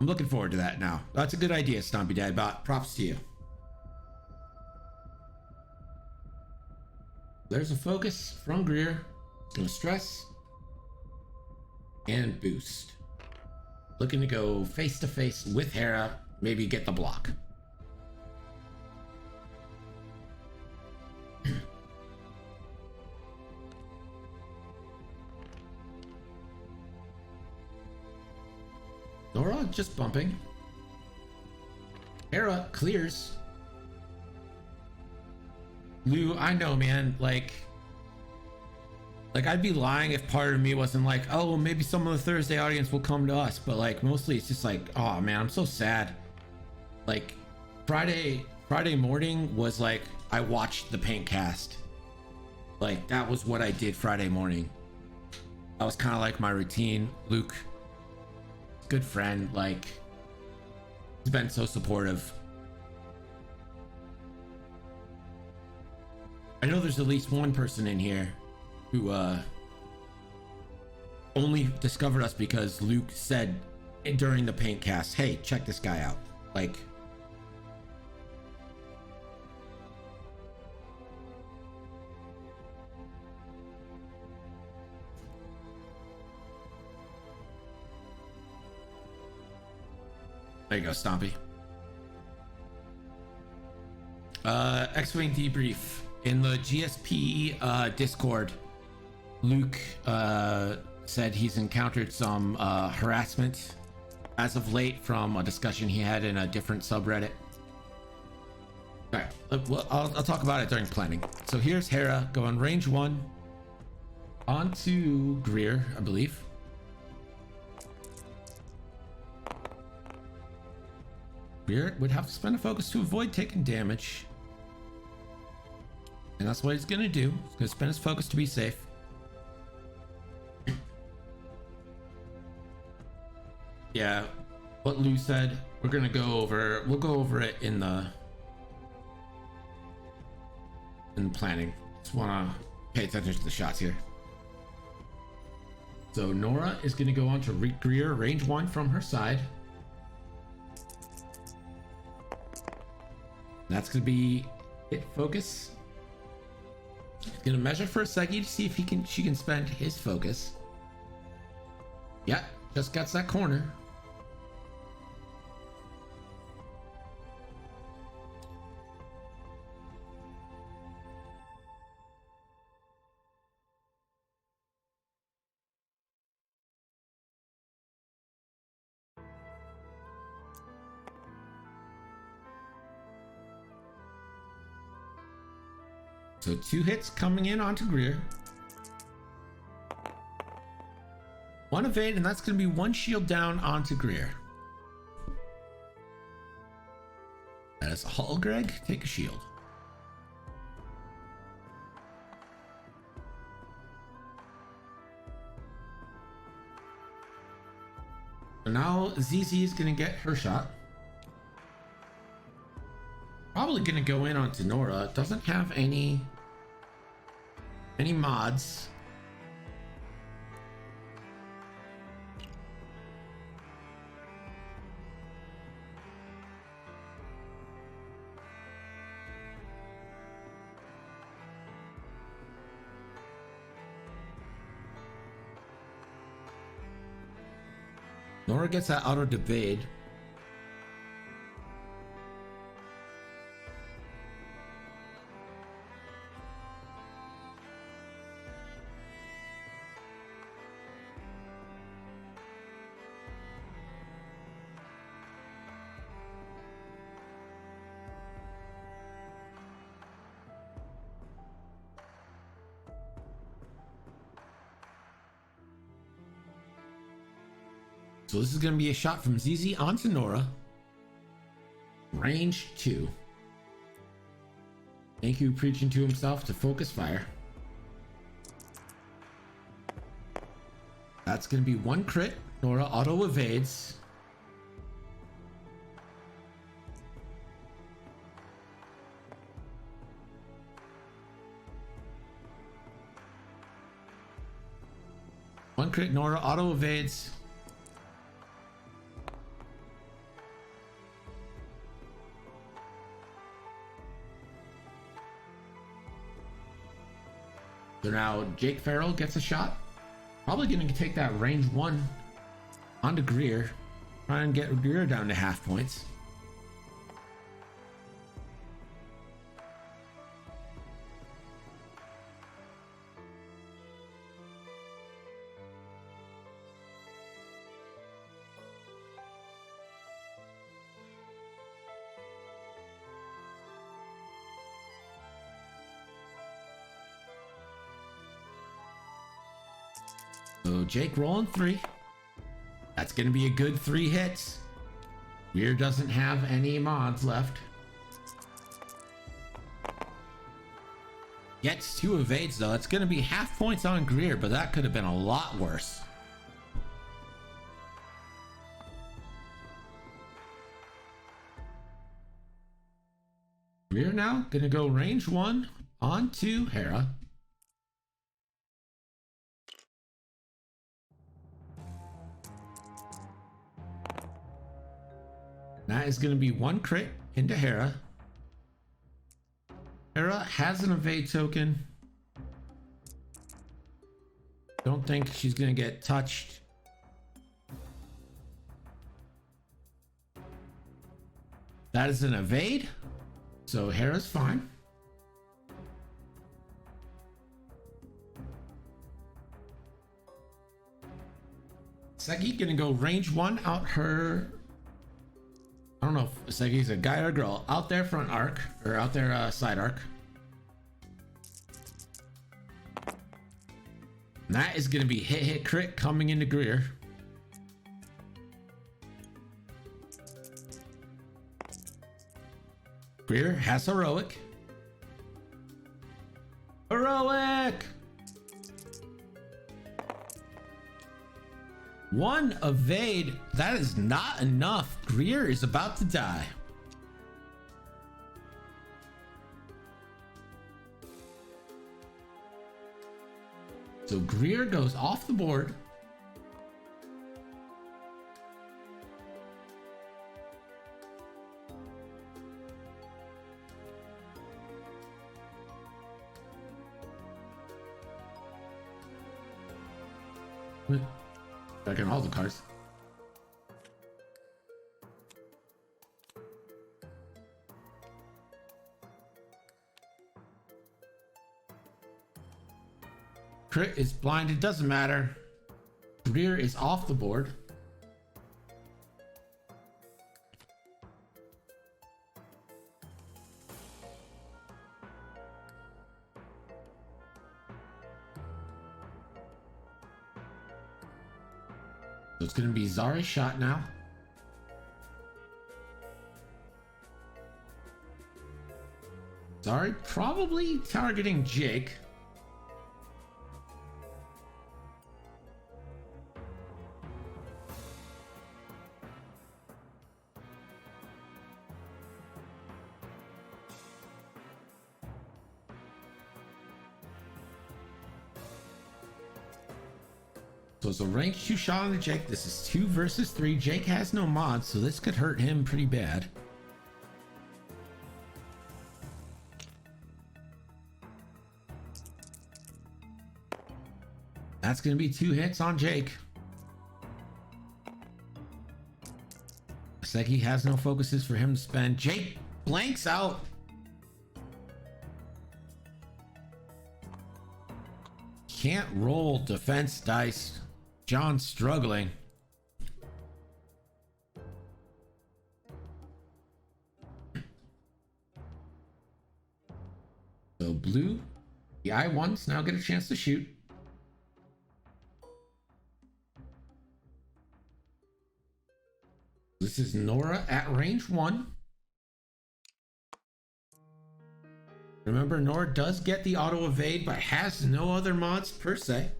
I'm looking forward to that now. That's a good idea, Stompy Dadbot. Props to you. There's a focus from Greer. It's gonna stress and boost. Looking to go face to face with Hera. Maybe get the block. Nora just bumping. Hera clears. Lou, I know, man. Like I'd be lying if part of me wasn't like, oh, maybe some of the Thursday audience will come to us. But like, mostly it's just like, oh man, I'm so sad. Like Friday morning was like, I watched the paint cast. Like that was what I did Friday morning. That was kind of like my routine. Luke, good friend, like he's been so supportive. I know there's at least one person in here who only discovered us because Luke said during the paint cast, hey, check this guy out. Like, there you go, Stompy. X-Wing debrief. In the GSP Discord, Luke said he's encountered some harassment as of late from a discussion he had in a different subreddit. All right, well, I'll talk about it during planning. So here's Hera going range 1 onto Greer, I believe. Greer would have to spend a focus to avoid taking damage. And that's what he's gonna do. He's gonna spend his focus to be safe. Yeah, what Lou said, we're gonna go over. We'll go over it in the planning. Just wanna pay attention to the shots here. So Nora is gonna go on to Greer, range 1 from her side. That's gonna be hit focus. Gonna measure for Segi to see if she can spend his focus. Yeah, just gets that corner. So 2 hits coming in onto Greer. 1 evade, and that's going to be 1 shield down onto Greer. That is all, Greg. Take a shield. So now ZZ is going to get her shot. Probably going to go in onto Nora. Doesn't have any mods. Nora gets that auto evade. So this is going to be a shot from ZZ onto Nora. Range 2. Dankoo preaching to himself to focus fire. That's going to be 1 crit. Nora auto evades. One crit. Nora auto evades. So now Jake Farrell gets a shot. Probably going to take that range 1 onto Greer. Try and get Greer down to half points. So Jake rolling 3. That's going to be a good 3 hits. Greer doesn't have any mods left. Gets 2 evades though. It's going to be half points on Greer, but that could have been a lot worse. Greer now going to go range 1 onto Hera. That is going to be 1 crit into Hera. Hera has an evade token. Don't think she's going to get touched. That is an evade. So Hera's fine. Segi going to go range 1 out her... I don't know if Segi's a guy or a girl. Out there front arc, or out there side arc. And that is going to be hit crit coming into Greer. Greer has heroic. Heroic! One evade. That is not enough. Greer is about to die. So Greer goes off the board. Back in all the cards. Crit is blind, it doesn't matter. Greer is off the board. So it's going to be Zari's shot now. Zari probably targeting Jake. So it's a rank 2 shot on the Jake. This is 2 versus 3. Jake has no mods, so this could hurt him pretty bad. That's going to be 2 hits on Jake. Looks like he has no focuses for him to spend. Jake blanks out. Can't roll defense dice. John's struggling. So blue, the I1s now get a chance to shoot. This is Nora at range 1. Remember, Nora does get the auto evade, but has no other mods per se.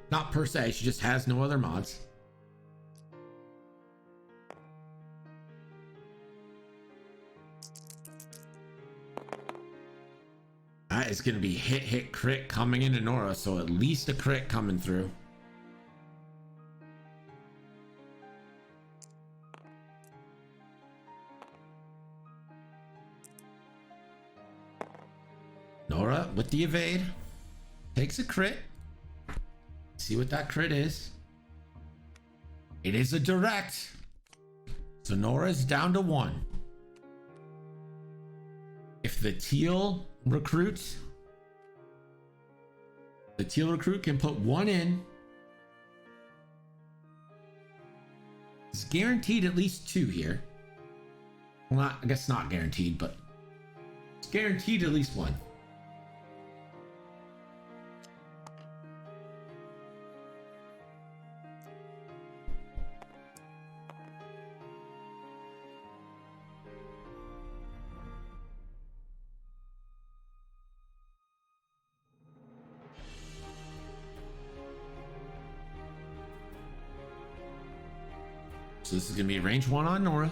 Not per se, she just has no other mods. That is going to be hit, crit coming into Nora, so at least a crit coming through. Nora with the evade takes a crit. See what that crit is. It is a direct. So Nora is down to 1. If the teal recruits, the teal recruit can put 1 in. It's guaranteed at least 2 here. Well, not, I guess not guaranteed, but it's guaranteed at least 1. So this is going to be range 1 on Nora.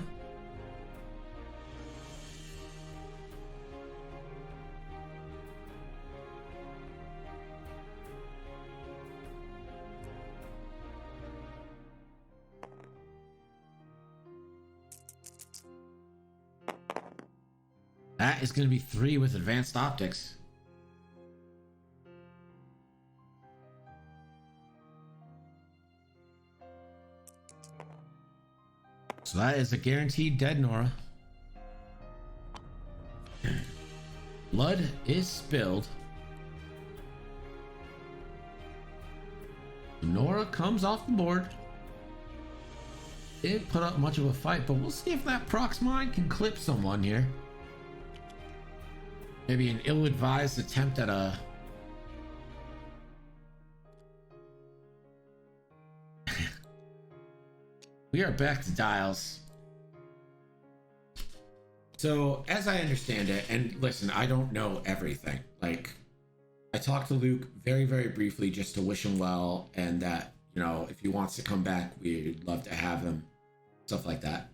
That is going to be 3 with advanced optics. So that is a guaranteed dead Nora. Blood is spilled. Nora comes off the board. Didn't put up much of a fight, but we'll see if that prox mine can clip someone here. Maybe an ill-advised attempt at a... We are back to dials. So, as I understand it, and listen, I don't know everything. Like, I talked to Luke very, very briefly just to wish him well, and that, you know, if he wants to come back, we'd love to have him, stuff like that.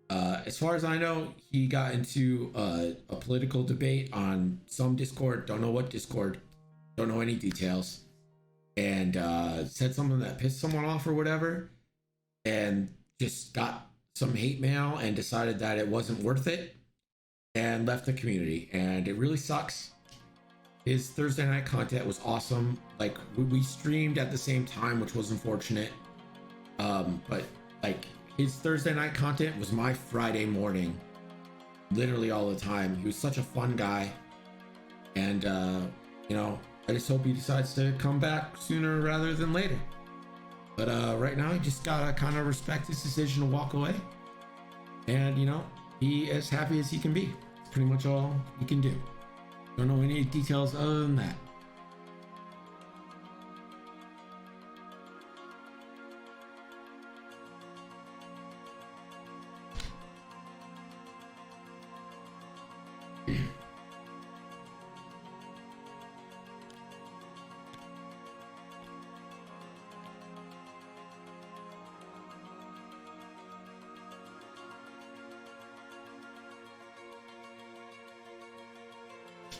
As far as I know, he got into a political debate on some Discord. Don't know what Discord. Don't know any details. And said something that pissed someone off or whatever. And just got some hate mail and decided that it wasn't worth it and left the community. And it really sucks. His Thursday night content was awesome. Like we streamed at the same time, which was unfortunate. But like his Thursday night content was my Friday morning, literally all the time. He was such a fun guy. And you know, I just hope he decides to come back sooner rather than later. But right now, you just gotta kind of respect his decision to walk away. And, you know, he as happy as he can be. It's pretty much all he can do. Don't know any details other than that.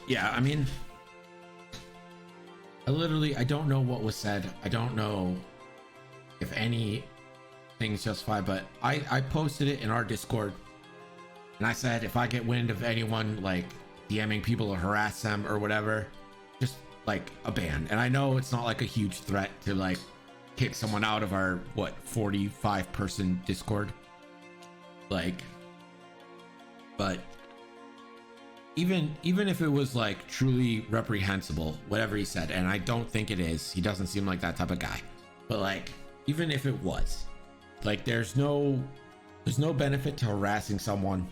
Yeah, I mean, I don't know what was said. I don't know if anything's justified, but I posted it in our Discord, and I said if I get wind of anyone like DMing people or harass them or whatever, just like a ban. And I know it's not like a huge threat to like kick someone out of our 45 person Discord, like, but even if it was like truly reprehensible, whatever he said, and I don't think it is, he doesn't seem like that type of guy, but like even if it was, like there's no benefit to harassing someone.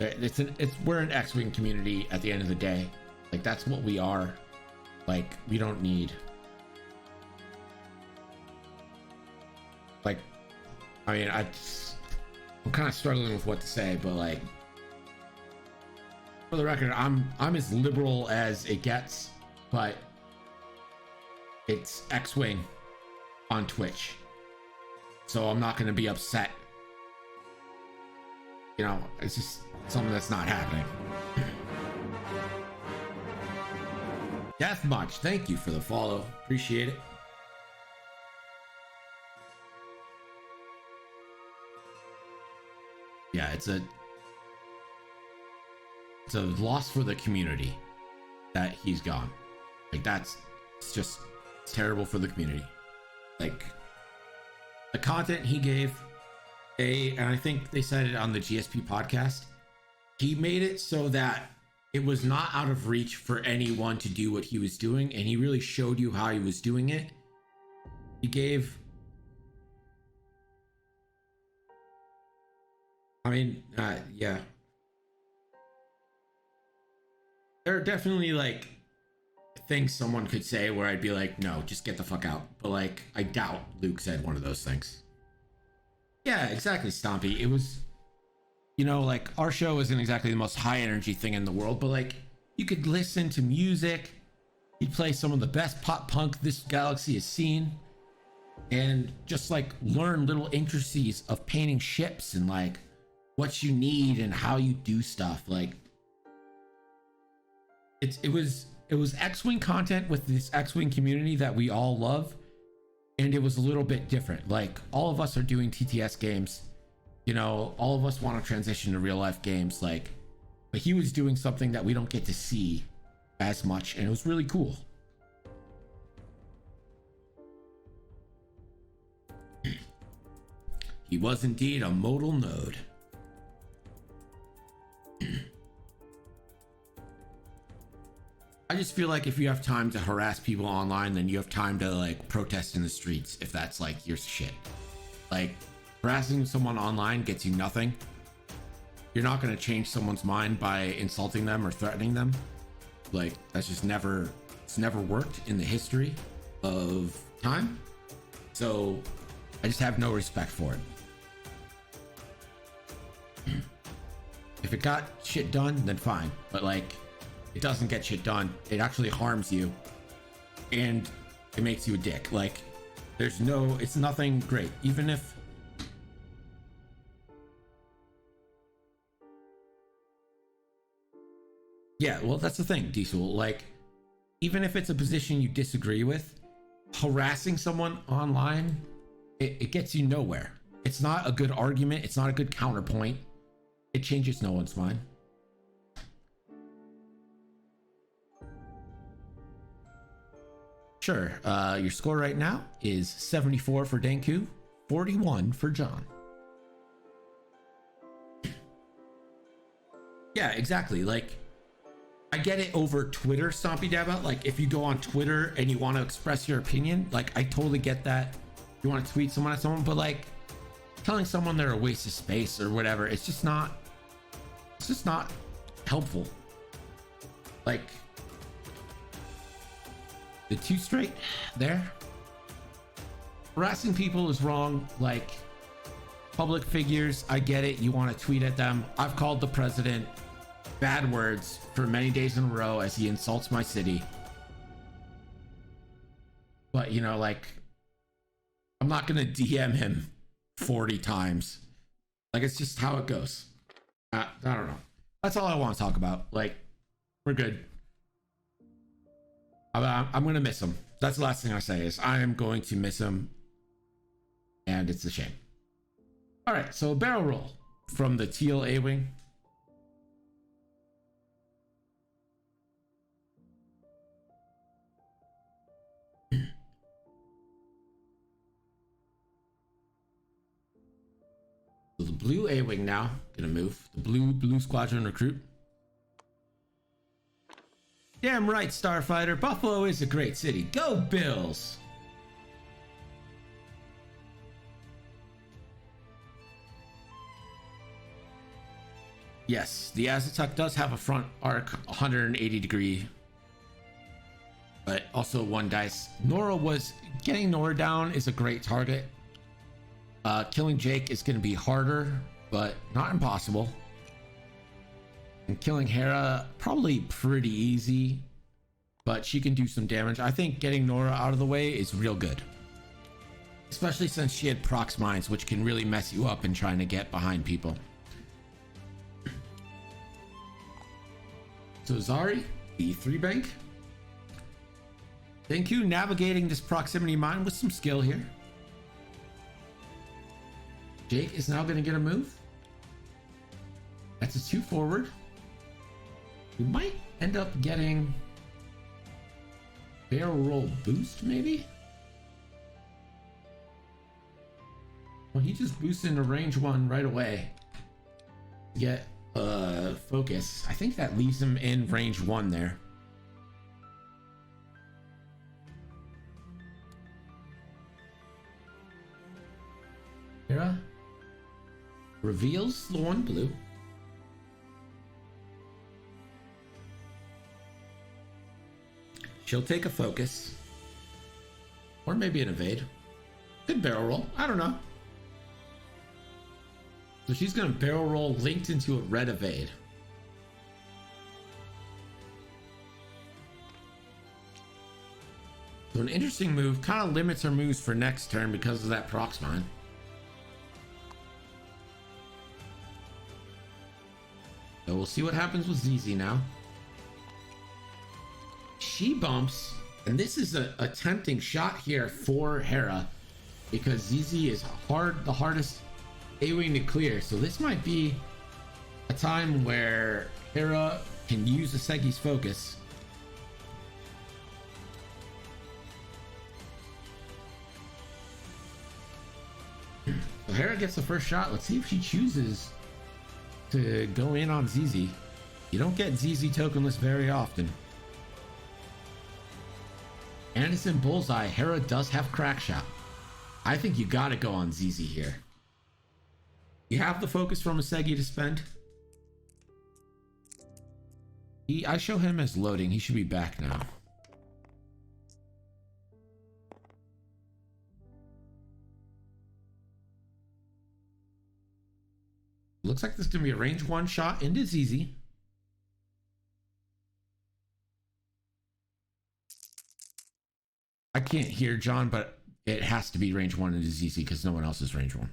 We're an X-Wing community at the end of the day. Like that's what we are. Like we don't need, like, I mean, I'm kind of struggling with what to say, but like, for the record, I'm as liberal as it gets, but it's X-Wing on Twitch, so I'm not going to be upset. You know, it's just something that's not happening. Death Much, thank you for the follow. Appreciate it. Yeah, it's a loss for the community that he's gone. Like it's terrible for the community. Like the content he gave, and I think they said it on the GSP podcast, he made it so that it was not out of reach for anyone to do what he was doing, and he really showed you how he was doing it. He gave, I mean, yeah. There are definitely like things someone could say where I'd be like, no, just get the fuck out. But like, I doubt Luke said one of those things. Yeah, exactly, Stompy. It was, you know, like our show isn't exactly the most high energy thing in the world, but like you could listen to music. You'd play some of the best pop punk this galaxy has seen, and just like learn little intricacies of painting ships and like what you need and how you do stuff. Like, it was X-Wing content with this X-Wing community that we all love, and it was a little bit different. Like all of us are doing TTS games, you know, all of us want to transition to real life games, like, but he was doing something that we don't get to see as much, and it was really cool. He was indeed a modal node. I just feel like if you have time to harass people online, then you have time to like protest in the streets, if that's like your shit. Like harassing someone online gets you nothing. You're not going to change someone's mind by insulting them or threatening them. Like that's just it's never worked in the history of time. So I just have no respect for it. If it got shit done, then fine. But like, it doesn't get shit done. It actually harms you, and it makes you a dick. Like, There's no, it's nothing great. Even if, yeah, well, that's the thing, Diesel. Like, even if it's a position you disagree with, harassing someone online, it gets you nowhere. It's not a good argument. It's not a good counterpoint. It changes no one's mind. Sure. Your score right now is 74 for Dankoo, 41 for John. Yeah, exactly. Like, I get it over Twitter, Stompy Dabba. Like, if you go on Twitter and you want to express your opinion, like, I totally get that. You want to tweet someone at someone, but like, telling someone they're a waste of space or whatever, it's just not helpful. Like, the 2 straight there. Harassing people is wrong. Like, public figures, I get it. You want to tweet at them. I've called the president bad words for many days in a row as he insults my city. But, you know, like, I'm not going to DM him 40 times. Like, it's just how it goes. I don't know. That's all I want to talk about. Like, we're good. I'm going to miss him. That's the last thing I say is I am going to miss him. And it's a shame. All right, so barrel roll from the teal A-wing. So the blue A-wing now gonna move. The blue squadron recruit. Damn right, Starfighter. Buffalo is a great city. Go Bills! Yes, the Azatec does have a front arc 180 degree, but also 1 dice. Getting Nora down is a great target. Killing Jake is going to be harder, but not impossible. And killing Hera, probably pretty easy, but she can do some damage. I think getting Nora out of the way is real good. Especially since she had prox mines, which can really mess you up in trying to get behind people. So Zari, the 3 bank. Dankoo navigating this proximity mine with some skill here. Jake is now going to get a move. That's a 2 forward. We might end up getting barrel roll boost, maybe? Well, he just boosts into range 1 right away. Get focus. I think that leaves him in range 1 there. Hera reveals the 1 blue. She'll take a focus. Or maybe an evade. Could barrel roll. I don't know. So she's going to barrel roll linked into a red evade. So an interesting move. Kind of limits her moves for next turn because of that prox mine. So we'll see what happens with ZZ now. She bumps, and this is a tempting shot here for Hera because ZZ is the hardest A-wing to clear. So this might be a time where Hera can use the Segi's focus. So Hera gets the first shot. Let's see if she chooses to go in on ZZ. You don't get ZZ tokenless very often. Anderson bullseye. Hera does have crack shot. I think you gotta go on ZZ here. You have the focus from a Segi to spend. I show him as loading. He should be back now. Looks like this is gonna be a range 1 shot into ZZ. I can't hear John, but it has to be range 1 into ZZ because no one else is range 1.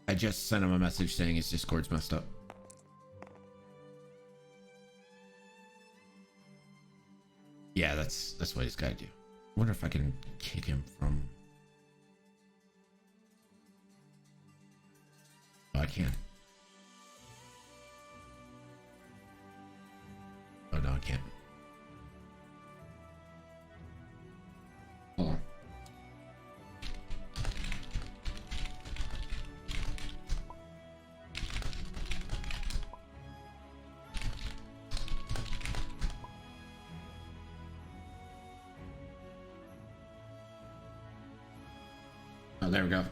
I just sent him a message saying his Discord's messed up. Yeah, that's what he's got to do. I wonder if I can kick him from... Oh, I can't. Oh, no, I can't. Hold on. Oh, there we go.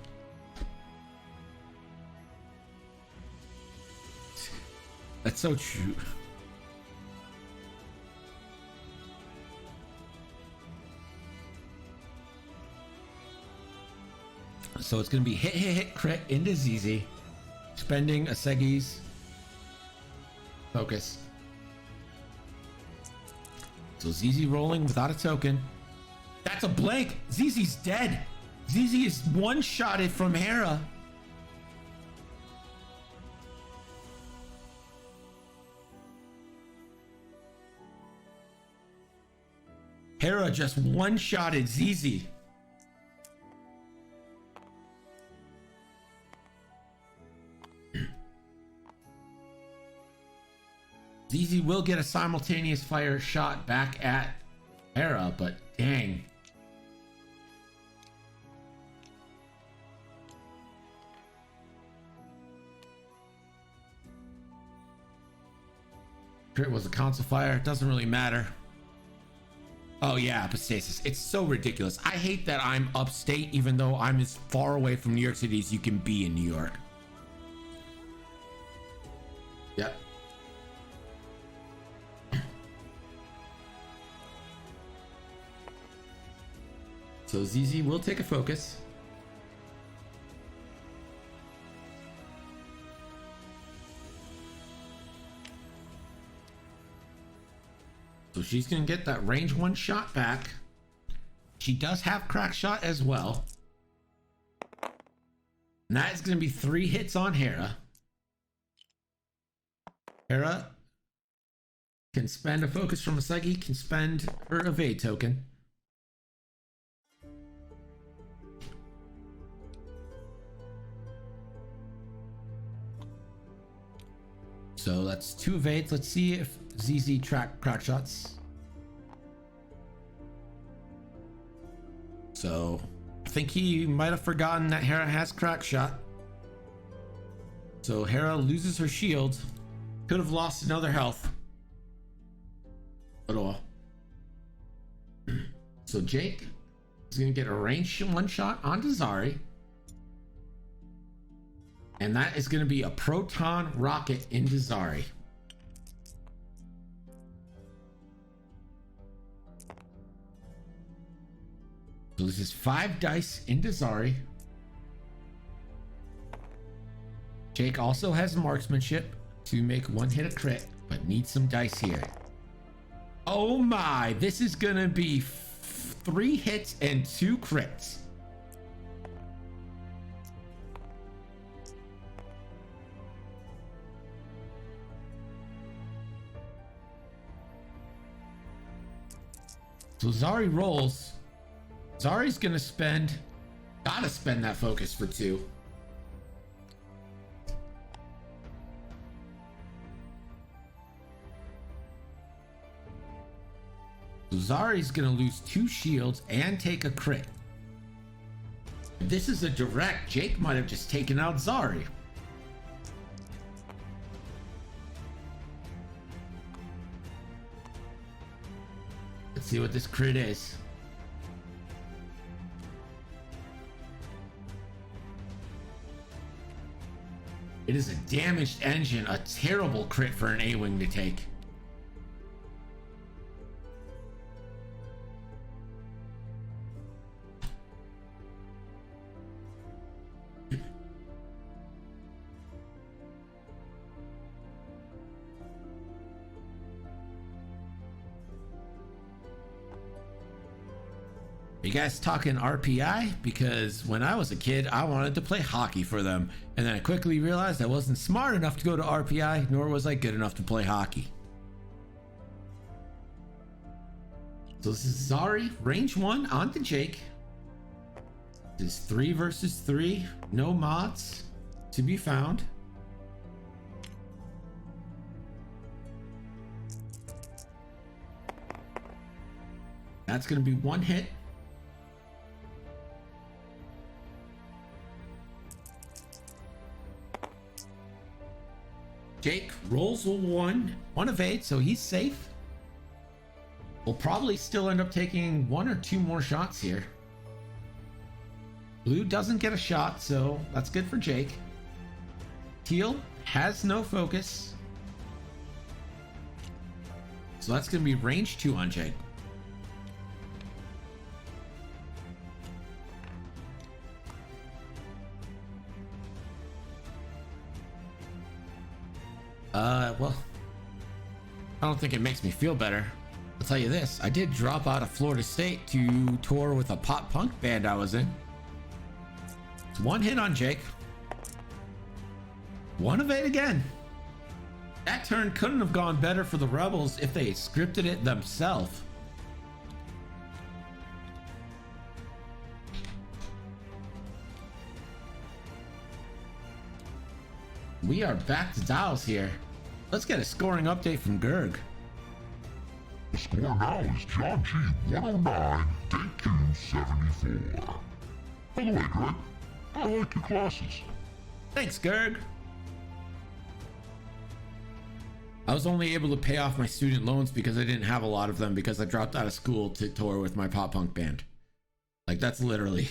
That's so true. So it's going to be hit, crit into ZZ, spending Asegi's focus. So ZZ rolling without a token. That's a blank. ZZ's dead. ZZ is one-shotted from Hera. Hera just one-shotted ZZ. ZZ will get a simultaneous fire shot back at Hera, but dang. Crit was a console fire. It doesn't really matter. Oh yeah, epistasis. It's so ridiculous. I hate that I'm upstate even though I'm as far away from New York City as you can be in New York. Yep. So ZZ will take a focus. So she's going to get that range 1 shot back. She does have crack shot as well. And that is going to be 3 hits on Hera. Hera can spend a focus from Asagi, can spend her evade token. So that's 2 evades. Let's see if ZZ crack shots. So I think he might have forgotten that Hera has crack shot. So Hera loses her shield. Could have lost another health. But all. So Jake is going to get a range 1 shot onto Zari. And that is going to be a proton rocket into Zari. So this is 5 dice into Zari. Jake also has marksmanship to make 1 hit a crit, but needs some dice here. Oh my, this is going to be 3 hits and 2 crits. So Zari rolls. Zari's gonna gotta spend that focus for 2. So Zari's gonna lose 2 shields and take a crit. If this is a direct, Jake might have just taken out Zari. Let's see what this crit is. It is a damaged engine, a terrible crit for an A-Wing to take. You guys talking RPI? Because when I was a kid, I wanted to play hockey for them. And then I quickly realized I wasn't smart enough to go to RPI, nor was I good enough to play hockey. So this is Zari, range 1 on to Jake. This is 3 versus 3, no mods to be found. That's going to be 1 hit. Jake rolls a 1 of 8, so he's safe. We'll probably still end up taking 1 or 2 more shots here. Blue doesn't get a shot, so that's good for Jake. Teal has no focus, so that's going to be range 2 on Jake. Well, I don't think it makes me feel better. I'll tell you this, I did drop out of Florida State to tour with a pop punk band I was in. It's 1 hit on Jake. 1 of 8 again. That turn couldn't have gone better for the Rebels if they scripted it themselves. We are back to dials here. Let's get a scoring update from Gerg. The score now is John G 109, Dankoo 74. By the way, Greg, I like your glasses. Thanks, Gerg. I was only able to pay off my student loans because I didn't have a lot of them because I dropped out of school to tour with my pop punk band. Like, that's literally.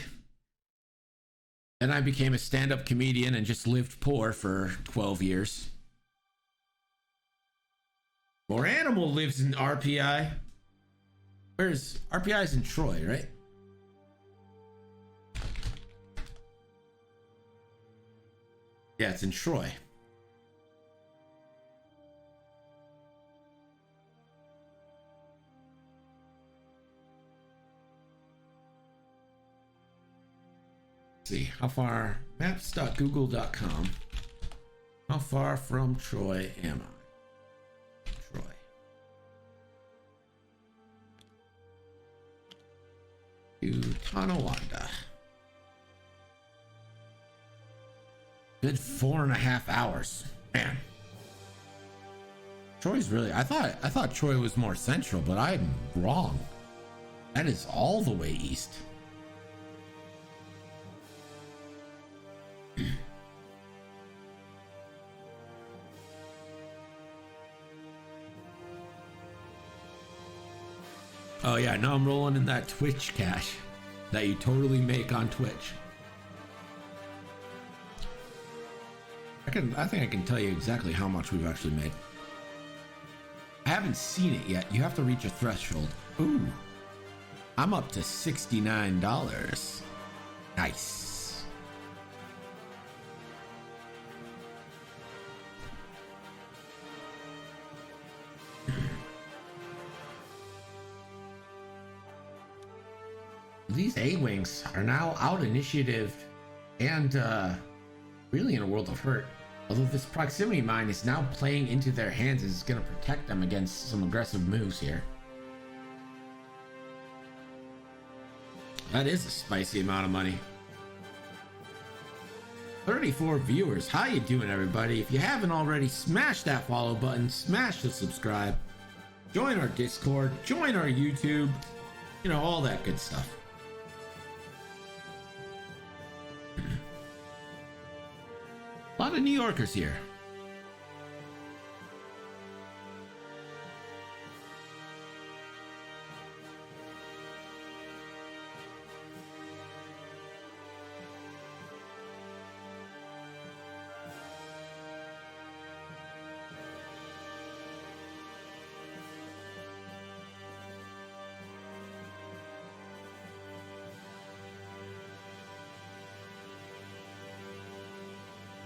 Then I became a stand-up comedian and just lived poor for 12 years. More Animal lives in RPI. Where's RPI? Is in Troy, right? Yeah, it's in Troy. Let's see, how far? Maps.google.com. How far from Troy am I? Troy. To Tonawanda. Good 4.5 hours. Man. Troy's really, I thought Troy was more central, but I'm wrong. That is all the way east. Oh yeah, now I'm rolling in that Twitch cash that you totally make on Twitch. I think I can tell you exactly how much we've actually made. I haven't seen it yet. You have to reach a threshold. Ooh. I'm up to $69. Nice. These A-Wings are now out initiative and really in a world of hurt. Although this proximity mine is now playing into their hands, is going to protect them against some aggressive moves here. That is a spicy amount of money. 34 viewers. How you doing, everybody? If you haven't already, smash that follow button, smash the subscribe, join our Discord, join our YouTube, you know, all that good stuff. A lot of New Yorkers here.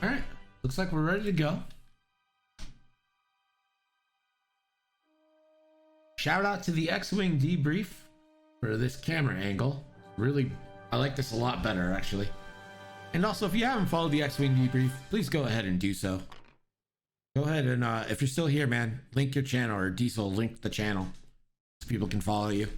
All right, looks like we're ready to go. Shout out to the X-Wing debrief for this camera angle. Really, I like this a lot better, actually. And also, if you haven't followed the X-Wing debrief, please go ahead and do so. Go ahead and, if you're still here, man, link your channel, or Diesel, link the channel so people can follow you.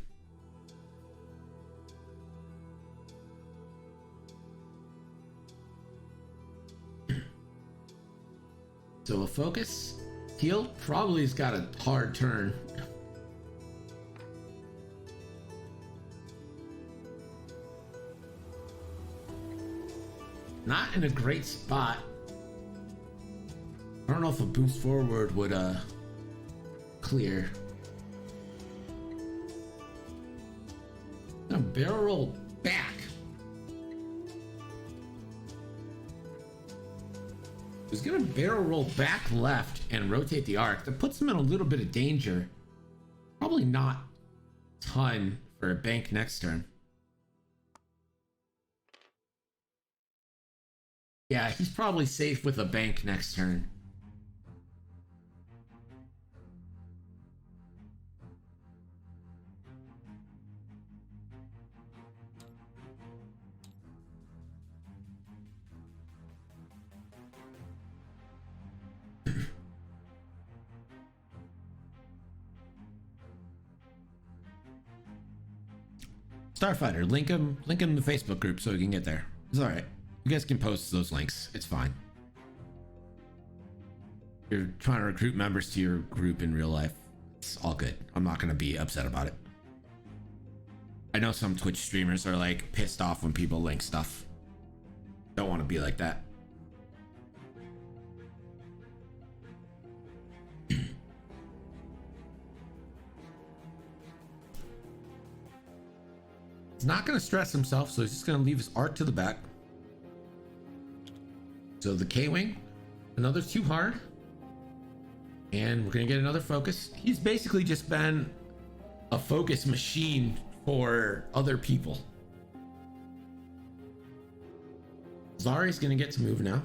So a focus. Teal probably has got a hard turn. Not in a great spot. I don't know if a boost forward would clear. Gonna barrel roll back. He's gonna barrel roll back left and rotate the arc. That puts him in a little bit of danger. Probably not a ton for a bank next turn. Yeah, he's probably safe with a bank next turn. Starfighter, link him in the Facebook group so we can get there. It's all right. You guys can post those links. It's fine. You're trying to recruit members to your group in real life. It's all good. I'm not going to be upset about it. I know some Twitch streamers are like pissed off when people link stuff. Don't want to be like that. He's not going to stress himself, so he's just going to leave his arc to the back. So the K-Wing, another too hard. And we're going to get another focus. He's basically just been a focus machine for other people. Zari's going to get to move now.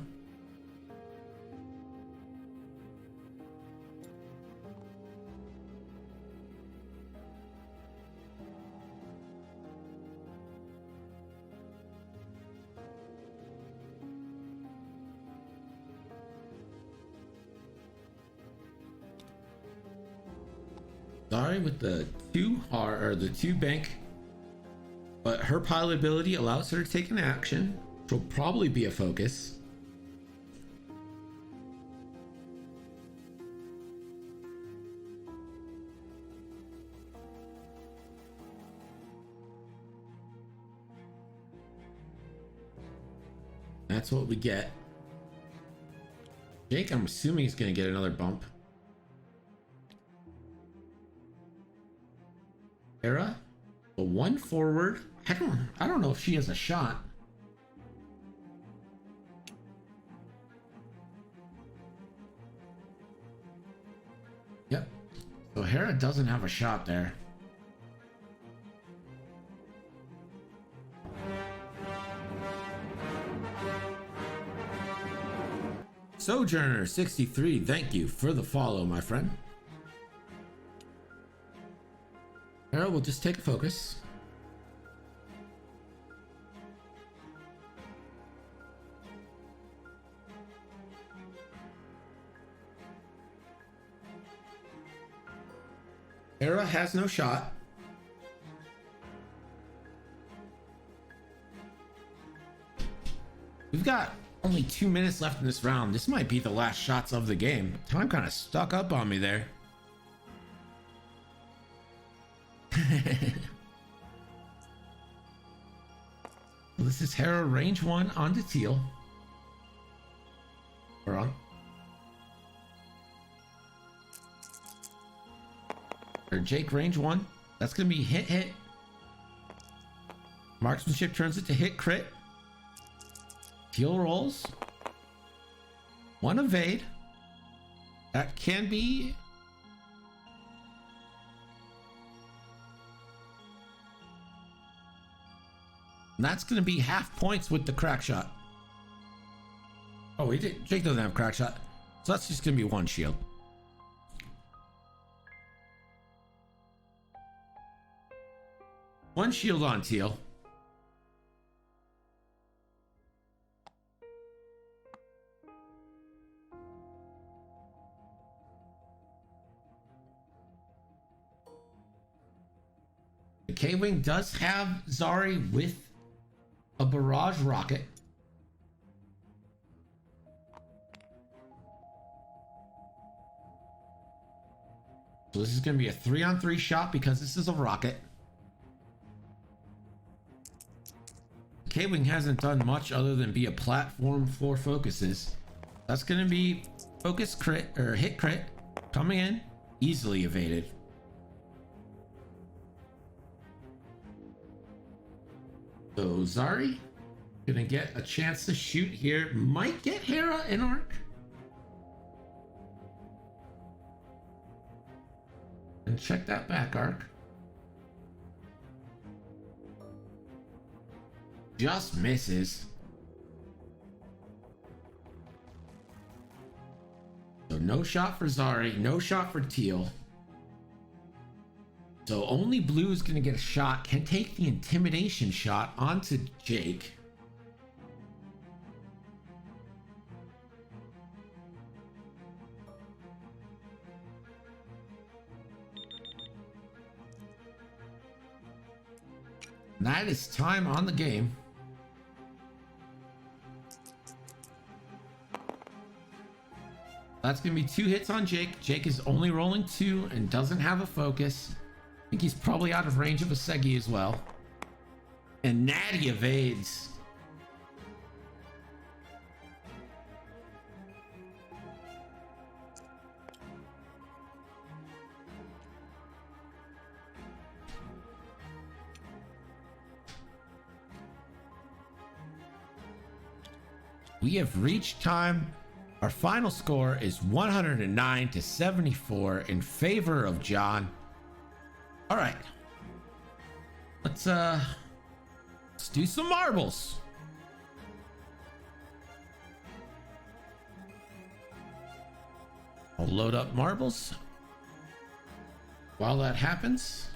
Sorry with the 2R or the 2 bank, but her pilot ability allows her to take an action, which will probably be a focus. That's what we get. Jake, I'm assuming he's going to get another bump. Hera, a 1 forward. I don't know if she has a shot. Yep. So Hera doesn't have a shot there. Sojourner 63, thank you for the follow, my friend. Hera will just take a focus. Hera has no shot. We've got only 2 minutes left in this round. This might be the last shots of the game. Time kind of stuck up on me there. This is Hera range 1 onto Teal. Or on. Or Jake range 1. That's gonna be hit. Marksmanship turns it to hit crit. Teal rolls. 1 evade. That can be. And that's going to be half points with the crack shot. Oh, we did. Jake doesn't have crack shot. So that's just going to be 1 shield. One shield on Teal. The K-Wing does have Zari with a barrage rocket. So this is going to be a 3-on-3 shot because this is a rocket. K-Wing hasn't done much other than be a platform for focuses. That's going to be focus crit or hit crit coming in, easily evaded. So Zari gonna get a chance to shoot here. Might get Hera in arc. And check that back arc. Just misses. So no shot for Zari, no shot for Teal. So only blue is going to get a shot, can take the intimidation shot onto Jake. That is time on the game. That's going to be 2 hits on Jake. Jake is only rolling 2 and doesn't have a focus. I think he's probably out of range of a Segi as well. And Natty evades. We have reached time. Our final score is 109 to 74 in favor of John. All right, let's do some marbles. I'll load up marbles. While that happens,